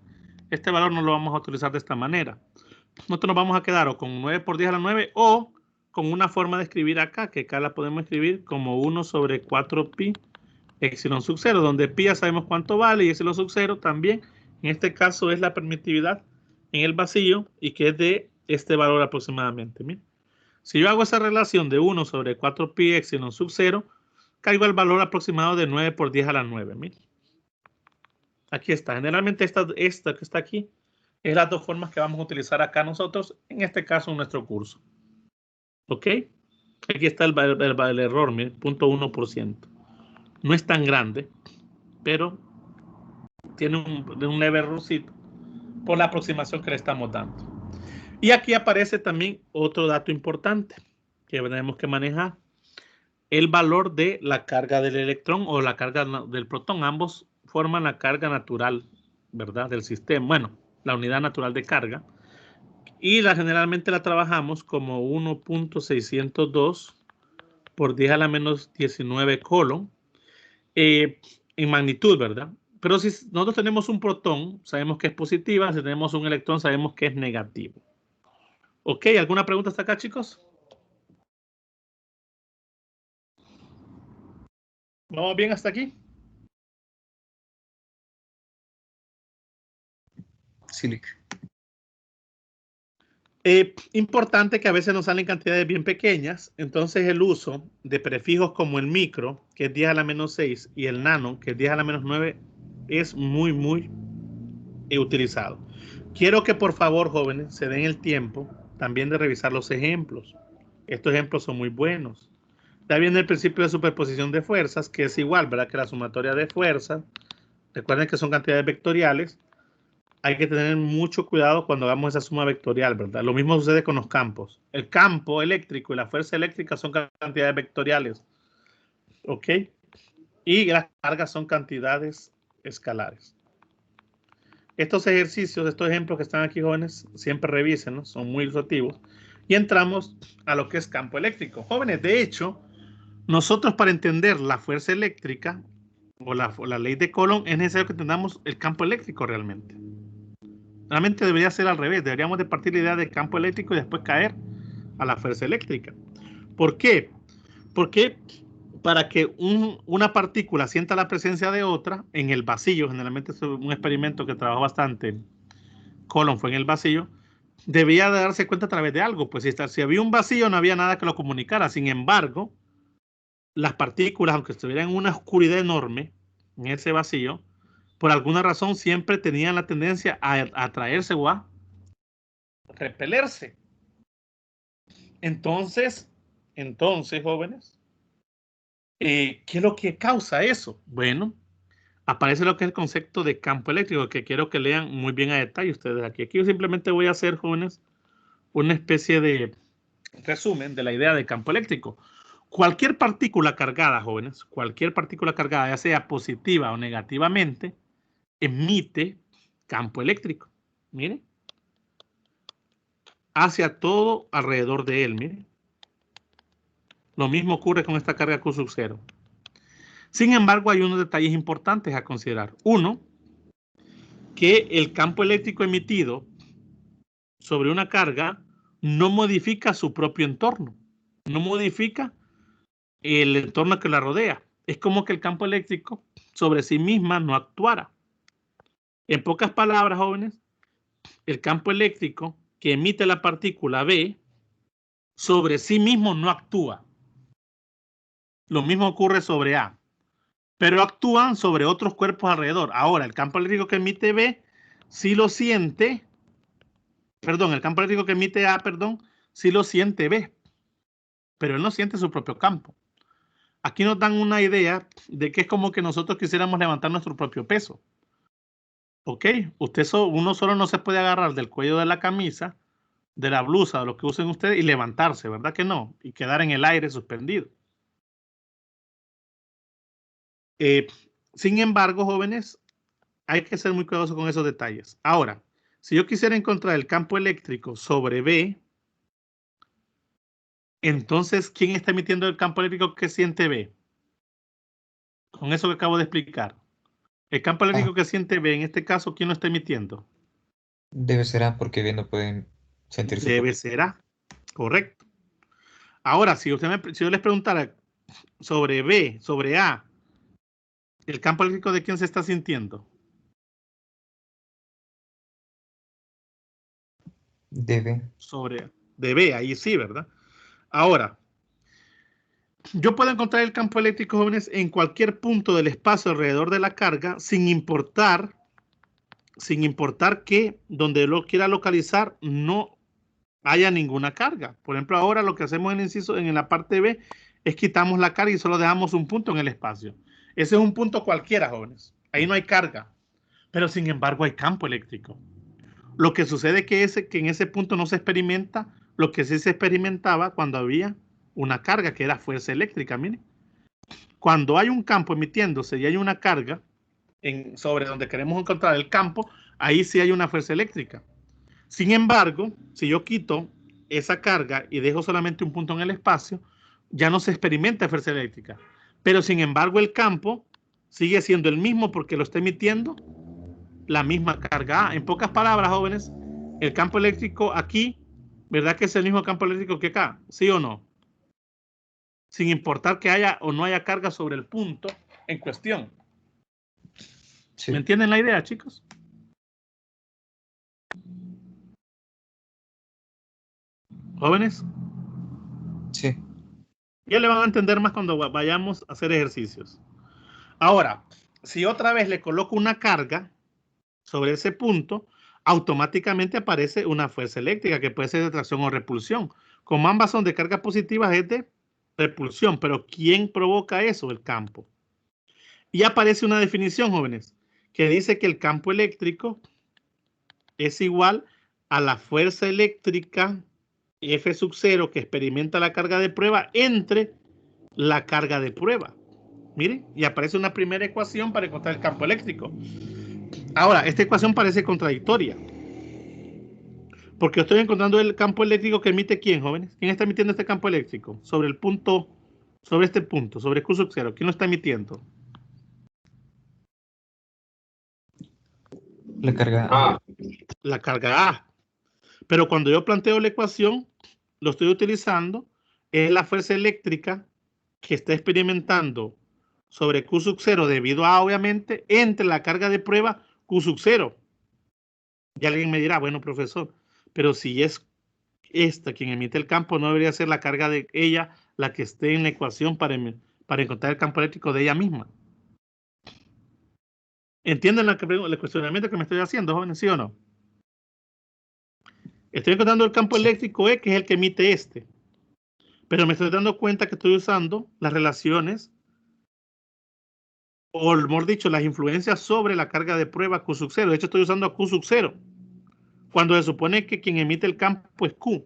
Este valor no lo vamos a utilizar de esta manera. Nosotros nos vamos a quedar o con 9 por 10 a la 9 o con una forma de escribir acá, que acá la podemos escribir como 1 sobre 4pi epsilon sub 0, donde pi ya sabemos cuánto vale y epsilon sub 0 también. En este caso es la permitividad en el vacío y que es de este valor aproximadamente. Miren. Si yo hago esa relación de 1 sobre 4pi epsilon sub 0, caigo al valor aproximado de 9 por 10 a la 9. Miren. Aquí está. Generalmente esta que está aquí es las dos formas que vamos a utilizar acá nosotros, en este caso en nuestro curso. ¿Ok? Aquí está el error, miren, 0.1%. No es tan grande, pero tiene un leve errorcito por la aproximación que le estamos dando. Y aquí aparece también otro dato importante que tenemos que manejar. El valor de la carga del electrón o la carga del protón. Ambos forman la carga natural, ¿verdad? Del sistema. Bueno, la unidad natural de carga. Y generalmente la trabajamos como 1.602 por 10 a la menos 19 colon en magnitud, ¿verdad? Pero si nosotros tenemos un protón, sabemos que es positiva. Si tenemos un electrón, sabemos que es negativo. ¿Ok? ¿Alguna pregunta hasta acá, chicos? ¿Vamos bien hasta aquí? Sí, Lick. Importante que a veces nos salen cantidades bien pequeñas, entonces el uso de prefijos como el micro, que es 10 a la menos 6, y el nano, que es 10 a la menos 9, es muy utilizado. Quiero que por favor, jóvenes, se den el tiempo también de revisar los ejemplos. Estos ejemplos son muy buenos. Ya viene el principio de superposición de fuerzas, que es igual, ¿verdad? Que la sumatoria de fuerzas. Recuerden que son cantidades vectoriales. Hay que tener mucho cuidado cuando hagamos esa suma vectorial, ¿verdad? Lo mismo sucede con los campos. El campo eléctrico y la fuerza eléctrica son cantidades vectoriales. ¿Ok? Y las cargas son cantidades escalares. Estos ejercicios, estos ejemplos que están aquí, jóvenes, siempre revisen, ¿no? Son muy ilustrativos. Y entramos a lo que es campo eléctrico. Jóvenes, de hecho, nosotros para entender la fuerza eléctrica o la ley de Coulomb es necesario que entendamos el campo eléctrico realmente. Realmente debería ser al revés. Deberíamos de partir la idea del campo eléctrico y después caer a la fuerza eléctrica. ¿Por qué? Porque para que una partícula sienta la presencia de otra en el vacío, generalmente es un experimento que trabajó bastante Coulomb, fue en el vacío, debía de darse cuenta a través de algo. Pues si había un vacío no había nada que lo comunicara. Sin embargo, las partículas, aunque estuvieran en una oscuridad enorme en ese vacío, por alguna razón siempre tenían la tendencia a atraerse o a repelerse. Entonces, jóvenes, ¿qué es lo que causa eso? Bueno, aparece lo que es el concepto de campo eléctrico, que quiero que lean muy bien a detalle ustedes aquí. Aquí yo simplemente voy a hacer, jóvenes, una especie de resumen de la idea de campo eléctrico. Cualquier partícula cargada, jóvenes, cualquier partícula cargada, ya sea positiva o negativamente, emite campo eléctrico. Miren. Hacia todo alrededor de él, miren. Lo mismo ocurre con esta carga Q sub 0. Sin embargo, hay unos detalles importantes a considerar. Uno, que el campo eléctrico emitido sobre una carga no modifica su propio entorno. No modifica el entorno que la rodea. Es como que el campo eléctrico sobre sí misma no actuara. En pocas palabras, jóvenes, el campo eléctrico que emite la partícula B sobre sí mismo no actúa. Lo mismo ocurre sobre A, pero actúan sobre otros cuerpos alrededor. Ahora, el campo eléctrico que emite B sí lo siente, perdón, el campo eléctrico que emite A, perdón, sí lo siente B, pero él no siente su propio campo. Aquí nos dan una idea de que es como que nosotros quisiéramos levantar nuestro propio peso. ¿Ok? Uno solo no se puede agarrar del cuello de la camisa, de la blusa, de lo que usen ustedes y levantarse, ¿verdad que no? Y quedar en el aire suspendido. Sin embargo, jóvenes, hay que ser muy cuidadosos con esos detalles. Ahora, si yo quisiera encontrar el campo eléctrico sobre B, entonces, ¿quién está emitiendo el campo eléctrico que siente B? Con eso que acabo de explicar. El campo eléctrico que siente B, en este caso, ¿quién lo está emitiendo? Debe ser A porque B no pueden sentir su Debe ser A, correcto. Ahora, si yo les preguntara sobre B, sobre A, ¿el campo eléctrico de quién se está sintiendo? debe. De B, ahí sí, ¿verdad? Ahora, yo puedo encontrar el campo eléctrico, jóvenes, en cualquier punto del espacio alrededor de la carga, sin importar que donde lo quiera localizar no haya ninguna carga. Por ejemplo, ahora lo que hacemos en el inciso, en la parte B, es quitamos la carga y solo dejamos un punto en el espacio. Ese es un punto cualquiera, jóvenes. Ahí no hay carga, pero sin embargo hay campo eléctrico. Lo que sucede es que en ese punto no se experimenta lo que sí se experimentaba cuando había una carga, que era fuerza eléctrica. Miren, cuando hay un campo emitiéndose y hay una carga sobre donde queremos encontrar el campo, ahí sí hay una fuerza eléctrica. Sin embargo, si yo quito esa carga y dejo solamente un punto en el espacio, ya no se experimenta fuerza eléctrica. Pero sin embargo, el campo sigue siendo el mismo porque lo está emitiendo la misma carga. En pocas palabras, jóvenes, el campo eléctrico aquí, ¿verdad que es el mismo campo eléctrico que acá? ¿Sí o no? Sin importar que haya o no haya carga sobre el punto en cuestión. Sí. ¿Me entienden la idea, chicos? ¿Jóvenes? Sí. Ya le van a entender más cuando vayamos a hacer ejercicios. Ahora, si otra vez le coloco una carga sobre ese punto, automáticamente aparece una fuerza eléctrica que puede ser de tracción o repulsión. Como ambas son de carga positiva, es de repulsión. Pero ¿quién provoca eso? El campo. Y aparece una definición, jóvenes, que dice que el campo eléctrico es igual a la fuerza eléctrica F sub 0 que experimenta la carga de prueba entre la carga de prueba. Miren, y aparece una primera ecuación para encontrar el campo eléctrico. Ahora, esta ecuación parece contradictoria. Porque estoy encontrando el campo eléctrico que emite ¿quién, jóvenes? ¿Quién está emitiendo este campo eléctrico? Sobre el punto, sobre este punto, sobre Q sub 0. ¿Quién lo está emitiendo? La carga A. La carga A. Pero cuando yo planteo la ecuación, lo estoy utilizando, es la fuerza eléctrica que está experimentando sobre Q sub 0 debido a, obviamente, entre la carga de prueba Q sub 0. Y alguien me dirá, bueno, profesor, pero si es esta quien emite el campo, ¿no debería ser la carga de ella la que esté en la ecuación para encontrar el campo eléctrico de ella misma? ¿Entienden el cuestionamiento que me estoy haciendo, jóvenes, sí o no? Estoy encontrando el campo eléctrico E, que es el que emite este. Pero me estoy dando cuenta que estoy usando las relaciones, o mejor dicho, las influencias sobre la carga de prueba Q sub 0. De hecho, estoy usando a Q sub 0. Cuando se supone que quien emite el campo es Q.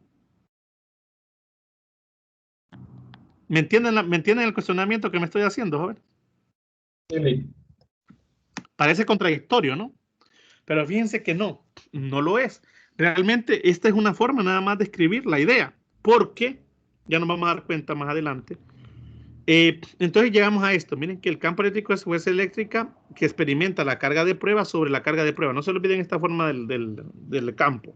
¿Me entienden el cuestionamiento que me estoy haciendo, joven? Sí. Parece contradictorio, ¿no? Pero fíjense que no lo es. Realmente esta es una forma nada más de escribir la idea, porque ya nos vamos a dar cuenta más adelante. Entonces llegamos a esto. Miren que el campo eléctrico es fuerza eléctrica que experimenta la carga de prueba sobre la carga de prueba. No se olviden esta forma del campo.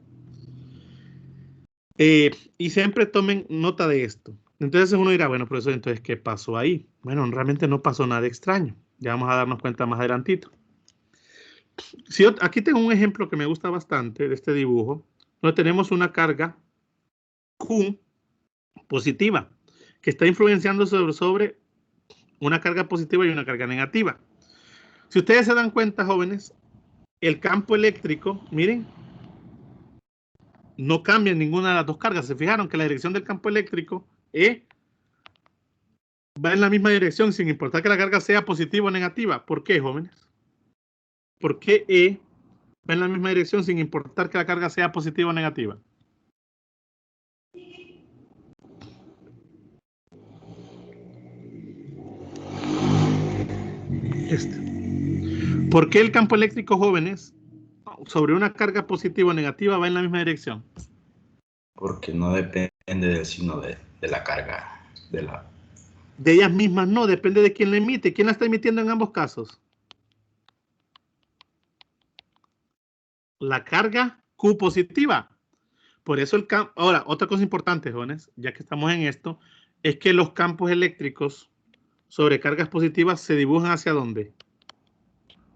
Y siempre tomen nota de esto. Entonces uno dirá, bueno, profesor, entonces, ¿qué pasó ahí? Bueno, realmente no pasó nada extraño. Ya vamos a darnos cuenta más adelantito. Aquí tengo un ejemplo que me gusta bastante de este dibujo, donde tenemos una carga Q positiva, que está influenciando sobre una carga positiva y una carga negativa. Si ustedes se dan cuenta, jóvenes, el campo eléctrico, miren, no cambia en ninguna de las dos cargas. Se fijaron que la dirección del campo eléctrico E va en la misma dirección sin importar que la carga sea positiva o negativa. ¿Por qué, jóvenes? ¿Por qué E va en la misma dirección sin importar que la carga sea positiva o negativa? ¿Por qué el campo eléctrico, jóvenes, sobre una carga positiva o negativa va en la misma dirección? Porque no depende del signo de la carga. De ellas mismas no, depende de quién la emite. ¿Quién la está emitiendo en ambos casos? La carga Q positiva. Por eso el campo... Ahora, otra cosa importante, jóvenes, ya que estamos en esto, es que los campos eléctricos sobre cargas positivas se dibujan ¿hacia dónde?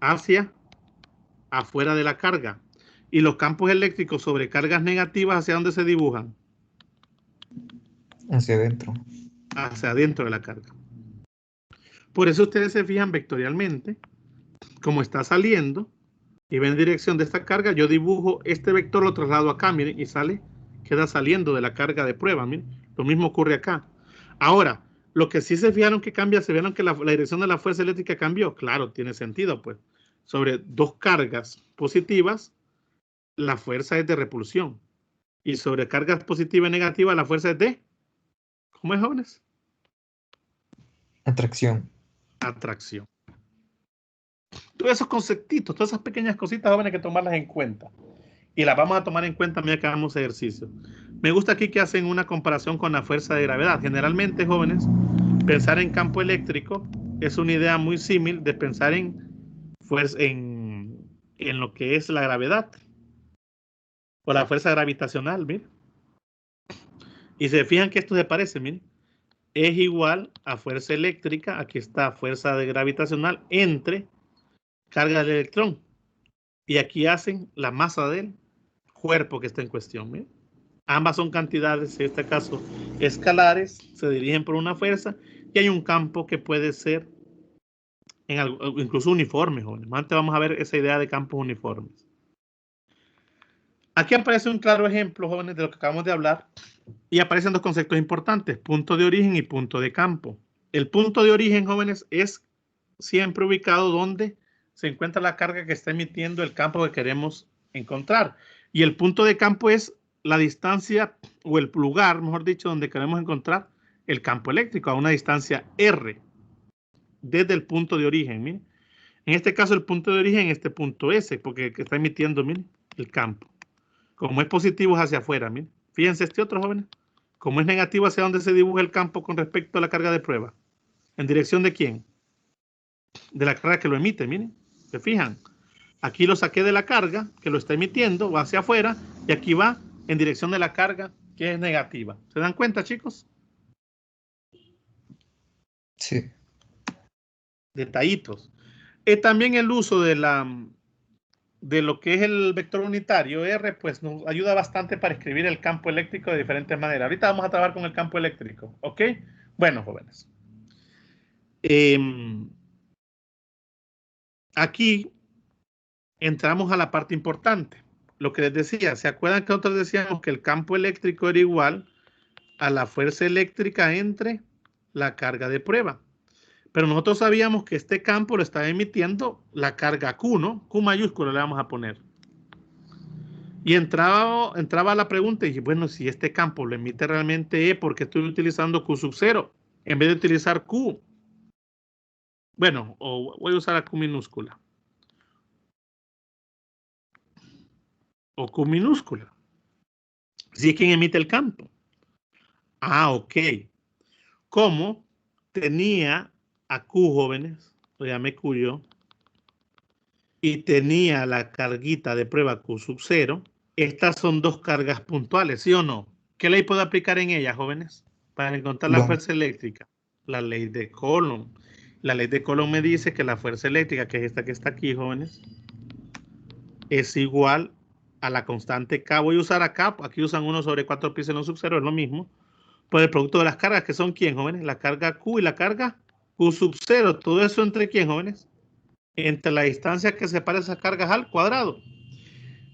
Hacia afuera de la carga. Y los campos eléctricos sobre cargas negativas, ¿hacia dónde se dibujan? Hacia adentro. Hacia adentro de la carga. Por eso ustedes se fijan vectorialmente, como está saliendo, y ven en dirección de esta carga, yo dibujo este vector, lo traslado acá, miren, y sale, queda saliendo de la carga de prueba, miren. Lo mismo ocurre acá. Ahora, lo que sí se fijaron que cambia, se vieron que la dirección de la fuerza eléctrica cambió. Claro, tiene sentido, pues. Sobre dos cargas positivas, la fuerza es de repulsión. Y sobre cargas positivas y negativas, la fuerza es de... ¿Cómo es, jóvenes? Atracción. Atracción. Todos esos conceptitos, todas esas pequeñas cositas, jóvenes, hay que tomarlas en cuenta. Y las vamos a tomar en cuenta a medida que hagamos ejercicio. Me gusta aquí que hacen una comparación con la fuerza de gravedad. Generalmente, jóvenes, pensar en campo eléctrico es una idea muy similar de pensar en lo que es la gravedad o la fuerza gravitacional, miren. Y se fijan que esto se parece, miren. Es igual a fuerza eléctrica, aquí está fuerza gravitacional entre carga del electrón. Y aquí hacen la masa del cuerpo que está en cuestión, miren. Ambas son cantidades, en este caso, escalares, se dirigen por una fuerza y hay un campo que puede ser incluso uniforme, jóvenes. Antes vamos a ver esa idea de campos uniformes. Aquí aparece un claro ejemplo, jóvenes, de lo que acabamos de hablar y aparecen dos conceptos importantes, punto de origen y punto de campo. El punto de origen, jóvenes, es siempre ubicado donde se encuentra la carga que está emitiendo el campo que queremos encontrar. Y el punto de campo es la distancia o el lugar, mejor dicho, donde queremos encontrar el campo eléctrico a una distancia R desde el punto de origen. Miren. En este caso el punto de origen es este punto S porque está emitiendo, miren, el campo. Como es positivo es hacia afuera, miren. Fíjense este otro, jóvenes. Como es negativo, ¿hacia dónde se dibuja el campo con respecto a la carga de prueba? ¿En dirección de quién? De la carga que lo emite, miren. ¿Se fijan? Aquí lo saqué de la carga que lo está emitiendo, va hacia afuera, y aquí va en dirección de la carga que es negativa. ¿Se dan cuenta, chicos? Sí. Detallitos. También el uso de lo que es el vector unitario R, pues nos ayuda bastante para escribir el campo eléctrico de diferentes maneras. Ahorita vamos a trabajar con el campo eléctrico, ¿ok? Bueno, jóvenes. Aquí entramos a la parte importante. Lo que les decía, ¿se acuerdan que nosotros decíamos que el campo eléctrico era igual a la fuerza eléctrica entre la carga de prueba? Pero nosotros sabíamos que este campo lo estaba emitiendo la carga Q, ¿no? Q mayúscula le vamos a poner. Y entraba la pregunta y dije, bueno, si este campo lo emite realmente E, ¿por qué estoy utilizando Q sub 0 en vez de utilizar Q? Bueno, o voy a usar la Q minúscula. O Q minúscula. Si es quien emite el campo. Ah, ok. ¿Cómo tenía a Q, jóvenes? Lo llamé Q yo. Y tenía la carguita de prueba Q sub 0. Estas son dos cargas puntuales, ¿sí o no? ¿Qué ley puedo aplicar en ellas, jóvenes? Para encontrar la Coulomb. fuerza eléctrica, la ley de Coulomb. La ley de Coulomb me dice que la fuerza eléctrica, que es esta que está aquí, jóvenes, es igual a la constante K. Voy a usar acá, aquí usan 1 sobre 4 pi epsilon sub 0, es lo mismo. Por el producto de las cargas, que son ¿quién, jóvenes? La carga Q y la carga Q sub 0. ¿Todo eso entre quién, jóvenes? Entre la distancia que separa esas cargas al cuadrado.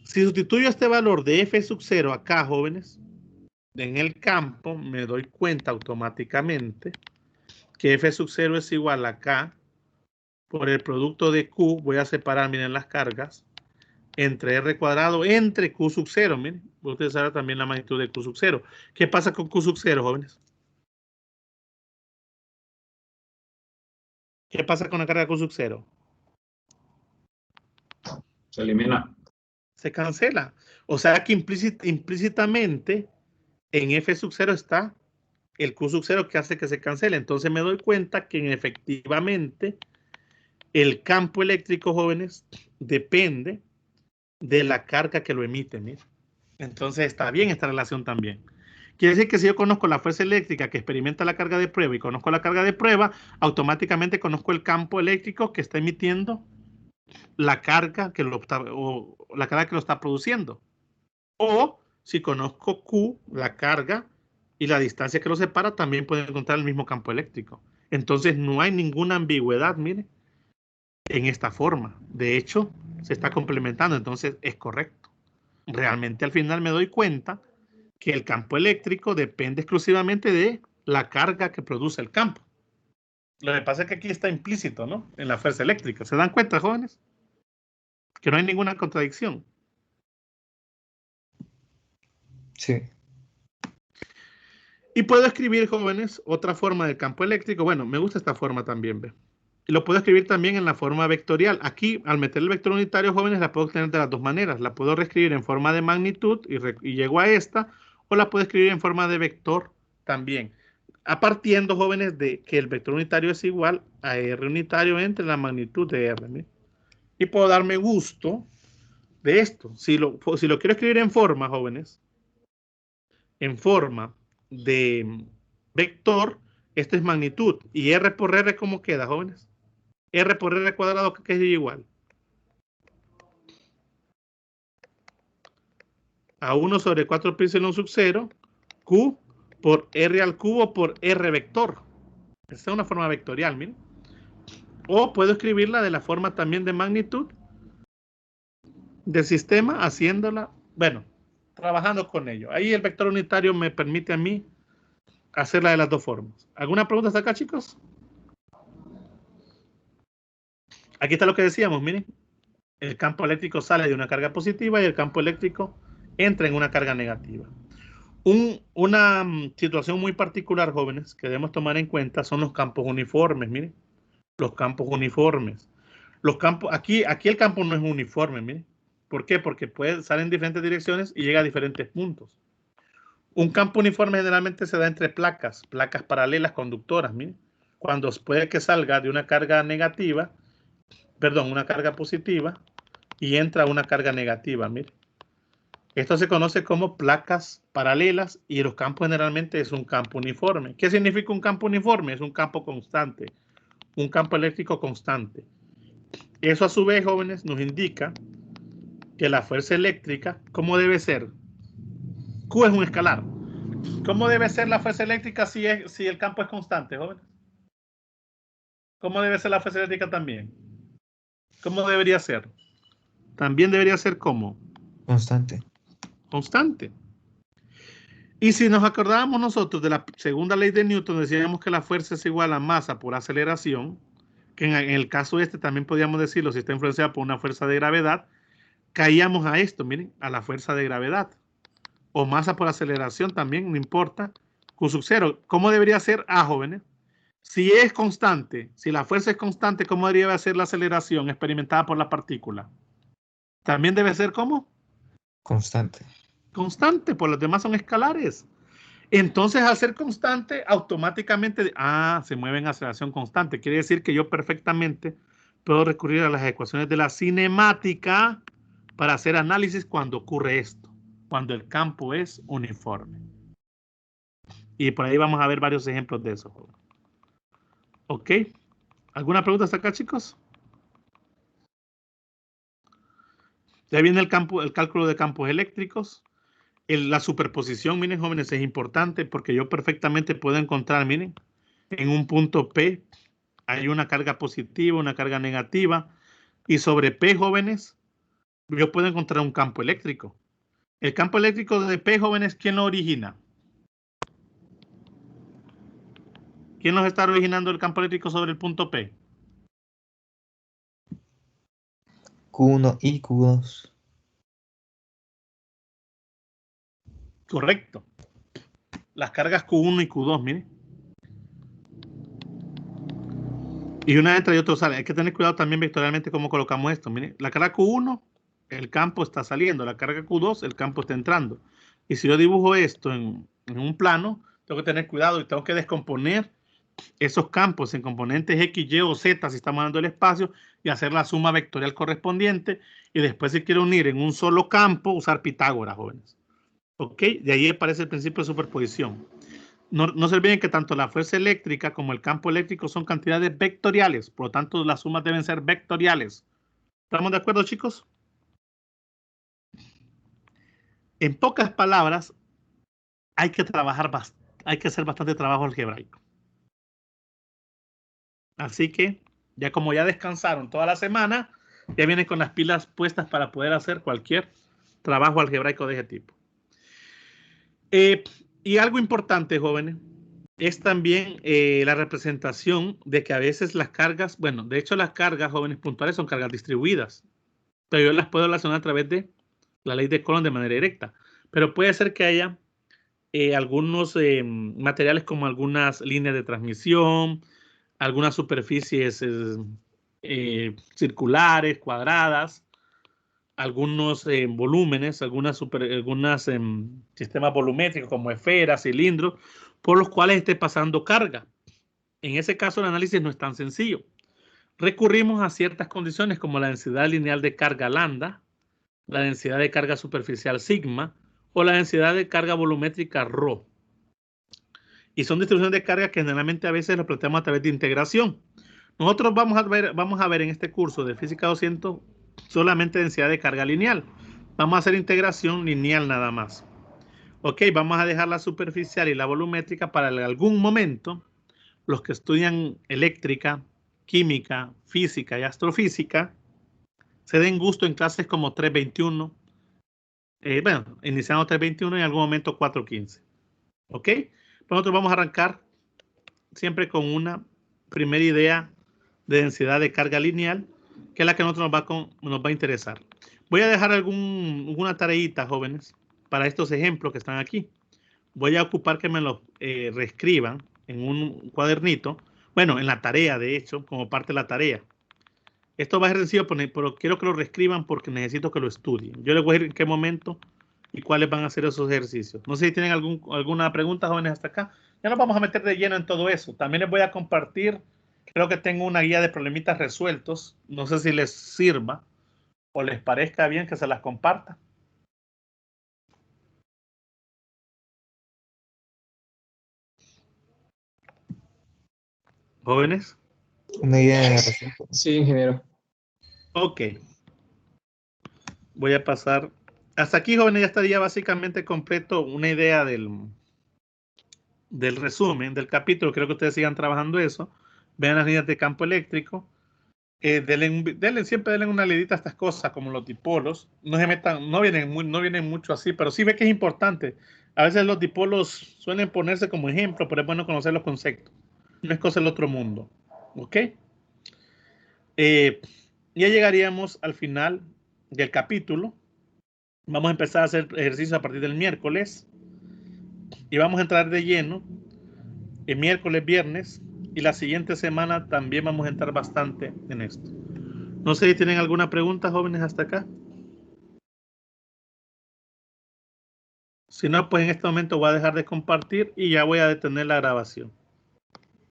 Si sustituyo este valor de F sub 0 acá, jóvenes, en el campo, me doy cuenta automáticamente que F sub 0 es igual a K por el producto de Q. Voy a separar, miren, las cargas entre R cuadrado entre Q sub 0. Miren, voy a utilizar también la magnitud de Q sub 0. ¿Qué pasa con Q sub 0, jóvenes? ¿Qué pasa con la carga Q sub 0? Se elimina. Se cancela. O sea que implícitamente en F sub 0 está el Q sub 0 que hace que se cancele. Entonces me doy cuenta que efectivamente el campo eléctrico, jóvenes, depende de la carga que lo emite. Mira. Entonces está bien esta relación también. Quiere decir que si yo conozco la fuerza eléctrica que experimenta la carga de prueba y conozco la carga de prueba, automáticamente conozco el campo eléctrico que está emitiendo la carga que lo está produciendo. O si conozco Q, la carga y la distancia que lo separa, también puedo encontrar el mismo campo eléctrico. Entonces no hay ninguna ambigüedad, mire, en esta forma. De hecho, se está complementando, entonces es correcto. Realmente al final me doy cuenta que el campo eléctrico depende exclusivamente de la carga que produce el campo. Lo que pasa es que aquí está implícito, ¿no? En la fuerza eléctrica. ¿Se dan cuenta, jóvenes? Que no hay ninguna contradicción. Sí. Y puedo escribir, jóvenes, otra forma del campo eléctrico. Bueno, me gusta esta forma también, ¿ve? Y lo puedo escribir también en la forma vectorial. Aquí, al meter el vector unitario, jóvenes, la puedo obtener de las dos maneras. La puedo reescribir en forma de magnitud y llego a esta, o la puedo escribir en forma de vector también. A partiendo, jóvenes, de que el vector unitario es igual a R unitario entre la magnitud de R. ¿Sí? Y puedo darme gusto de esto. Si lo quiero escribir en forma, jóvenes, en forma de vector, esta es magnitud. Y R por R, ¿cómo queda, jóvenes? R por R cuadrado, que es igual a 1 sobre 4 pi epsilon sub 0, Q por R al cubo por R vector. Esta es una forma vectorial, miren. O puedo escribirla de la forma también de magnitud del sistema, haciéndola, bueno, trabajando con ello. Ahí el vector unitario me permite a mí hacerla de las dos formas. ¿Alguna pregunta hasta acá, chicos? Aquí está lo que decíamos, miren. El campo eléctrico sale de una carga positiva y el campo eléctrico entra en una carga negativa. Una situación muy particular, jóvenes, que debemos tomar en cuenta son los campos uniformes. Miren, los campos uniformes. Aquí el campo no es uniforme. Miren. ¿Por qué? Porque puede salir en diferentes direcciones y llega a diferentes puntos. Un campo uniforme generalmente se da entre placas paralelas conductoras. Miren. Cuando puede que salga de una carga negativa, perdón, una carga positiva y entra una carga negativa. Miren. Esto se conoce como placas paralelas y los campos generalmente es un campo uniforme. ¿Qué significa un campo uniforme? Es un campo constante, un campo eléctrico constante. Eso a su vez, jóvenes, nos indica que la fuerza eléctrica, ¿cómo debe ser? Q es un escalar. ¿Cómo debe ser la fuerza eléctrica si el campo es constante, jóvenes? ¿Cómo debe ser la fuerza eléctrica también? ¿Cómo debería ser? También debería ser ¿cómo? Constante. Constante. Y si nos acordábamos nosotros de la segunda ley de Newton, decíamos que la fuerza es igual a masa por aceleración, que en el caso este también podíamos decirlo si está influenciada por una fuerza de gravedad, caíamos a esto, miren, a la fuerza de gravedad. O masa por aceleración también, no importa. Q sub 0. ¿Cómo debería ser A, jóvenes? Si es constante, si la fuerza es constante, ¿cómo debería ser la aceleración experimentada por la partícula? También debe ser ¿cómo? Constante. Constante, pues los demás son escalares. Entonces, al ser constante, automáticamente, se mueve en aceleración constante. Quiere decir que yo perfectamente puedo recurrir a las ecuaciones de la cinemática para hacer análisis cuando ocurre esto, cuando el campo es uniforme. Y por ahí vamos a ver varios ejemplos de eso. ¿Ok? ¿Alguna pregunta hasta acá, chicos? Ya viene el cálculo de campos eléctricos. La superposición, miren, jóvenes, es importante porque yo perfectamente puedo encontrar, miren, en un punto P hay una carga positiva, una carga negativa. Y sobre P, jóvenes, yo puedo encontrar un campo eléctrico. El campo eléctrico de P, jóvenes, ¿quién lo origina? ¿Quién nos está originando el campo eléctrico sobre el punto P? Q1 y Q2. Correcto. Las cargas Q1 y Q2, miren. Y una entra y otra sale. Hay que tener cuidado también vectorialmente cómo colocamos esto. Miren, la carga Q1, el campo está saliendo. La carga Q2, el campo está entrando. Y si yo dibujo esto en un plano, tengo que tener cuidado y tengo que descomponer esos campos en componentes X, Y o Z si estamos hablando del espacio y hacer la suma vectorial correspondiente. Y después, si quiero unir en un solo campo, usar Pitágoras, jóvenes. ¿Ok? De ahí aparece el principio de superposición. No se olviden que tanto la fuerza eléctrica como el campo eléctrico son cantidades vectoriales, por lo tanto las sumas deben ser vectoriales. ¿Estamos de acuerdo, chicos? En pocas palabras, hay que hacer bastante trabajo algebraico. Así que, ya como ya descansaron toda la semana, ya vienen con las pilas puestas para poder hacer cualquier trabajo algebraico de ese tipo. Y algo importante, jóvenes, es también la representación de que a veces las cargas, bueno, de hecho las cargas, jóvenes, puntuales son cargas distribuidas, pero yo las puedo relacionar a través de la ley de Coulomb de manera directa. Pero puede ser que haya algunos materiales como algunas líneas de transmisión, algunas superficies circulares, cuadradas, algunos volúmenes, algunos sistemas volumétricos como esferas, cilindros, por los cuales esté pasando carga. En ese caso, el análisis no es tan sencillo. Recurrimos a ciertas condiciones como la densidad lineal de carga lambda, la densidad de carga superficial sigma o la densidad de carga volumétrica rho. Y son distribuciones de carga que generalmente a veces lo planteamos a través de integración. Nosotros vamos a ver en este curso de Física 200 solamente densidad de carga lineal. Vamos a hacer integración lineal nada más. Ok, vamos a dejar la superficial y la volumétrica para algún momento. Los que estudian eléctrica, química, física y astrofísica se den gusto en clases como 321. Bueno, iniciando 321 y en algún momento 415. Ok, nosotros vamos a arrancar siempre con una primera idea de densidad de carga lineal, que es la que a nosotros nos va a interesar. Voy a dejar alguna tareita, jóvenes, para estos ejemplos que están aquí. Voy a ocupar que me los reescriban en un cuadernito. Bueno, en la tarea, de hecho, como parte de la tarea. Esto va a ser sencillo, pero quiero que lo reescriban porque necesito que lo estudien. Yo les voy a decir en qué momento y cuáles van a ser esos ejercicios. No sé si tienen alguna pregunta, jóvenes, hasta acá. Ya nos vamos a meter de lleno en todo eso. También les voy a compartir, creo que tengo una guía de problemitas resueltos. No sé si les sirva o les parezca bien que se las comparta. Jóvenes. Una idea de resuelto. Sí, ingeniero. Ok. Voy a pasar. Hasta aquí, jóvenes, ya estaría básicamente completo una idea del resumen del capítulo. Creo que ustedes sigan trabajando eso. Vean las líneas de campo eléctrico. Siempre denle una leidita a estas cosas como los dipolos. No se metan, no vienen mucho así, pero sí ve que es importante. A veces los dipolos suelen ponerse como ejemplo, pero es bueno conocer los conceptos. No es cosa del otro mundo. ¿Ok? Ya llegaríamos al final del capítulo. Vamos a empezar a hacer ejercicios a partir del miércoles. Y vamos a entrar de lleno el miércoles, viernes. Y la siguiente semana también vamos a entrar bastante en esto. No sé si tienen alguna pregunta, jóvenes, hasta acá. Si no, pues en este momento voy a dejar de compartir y ya voy a detener la grabación.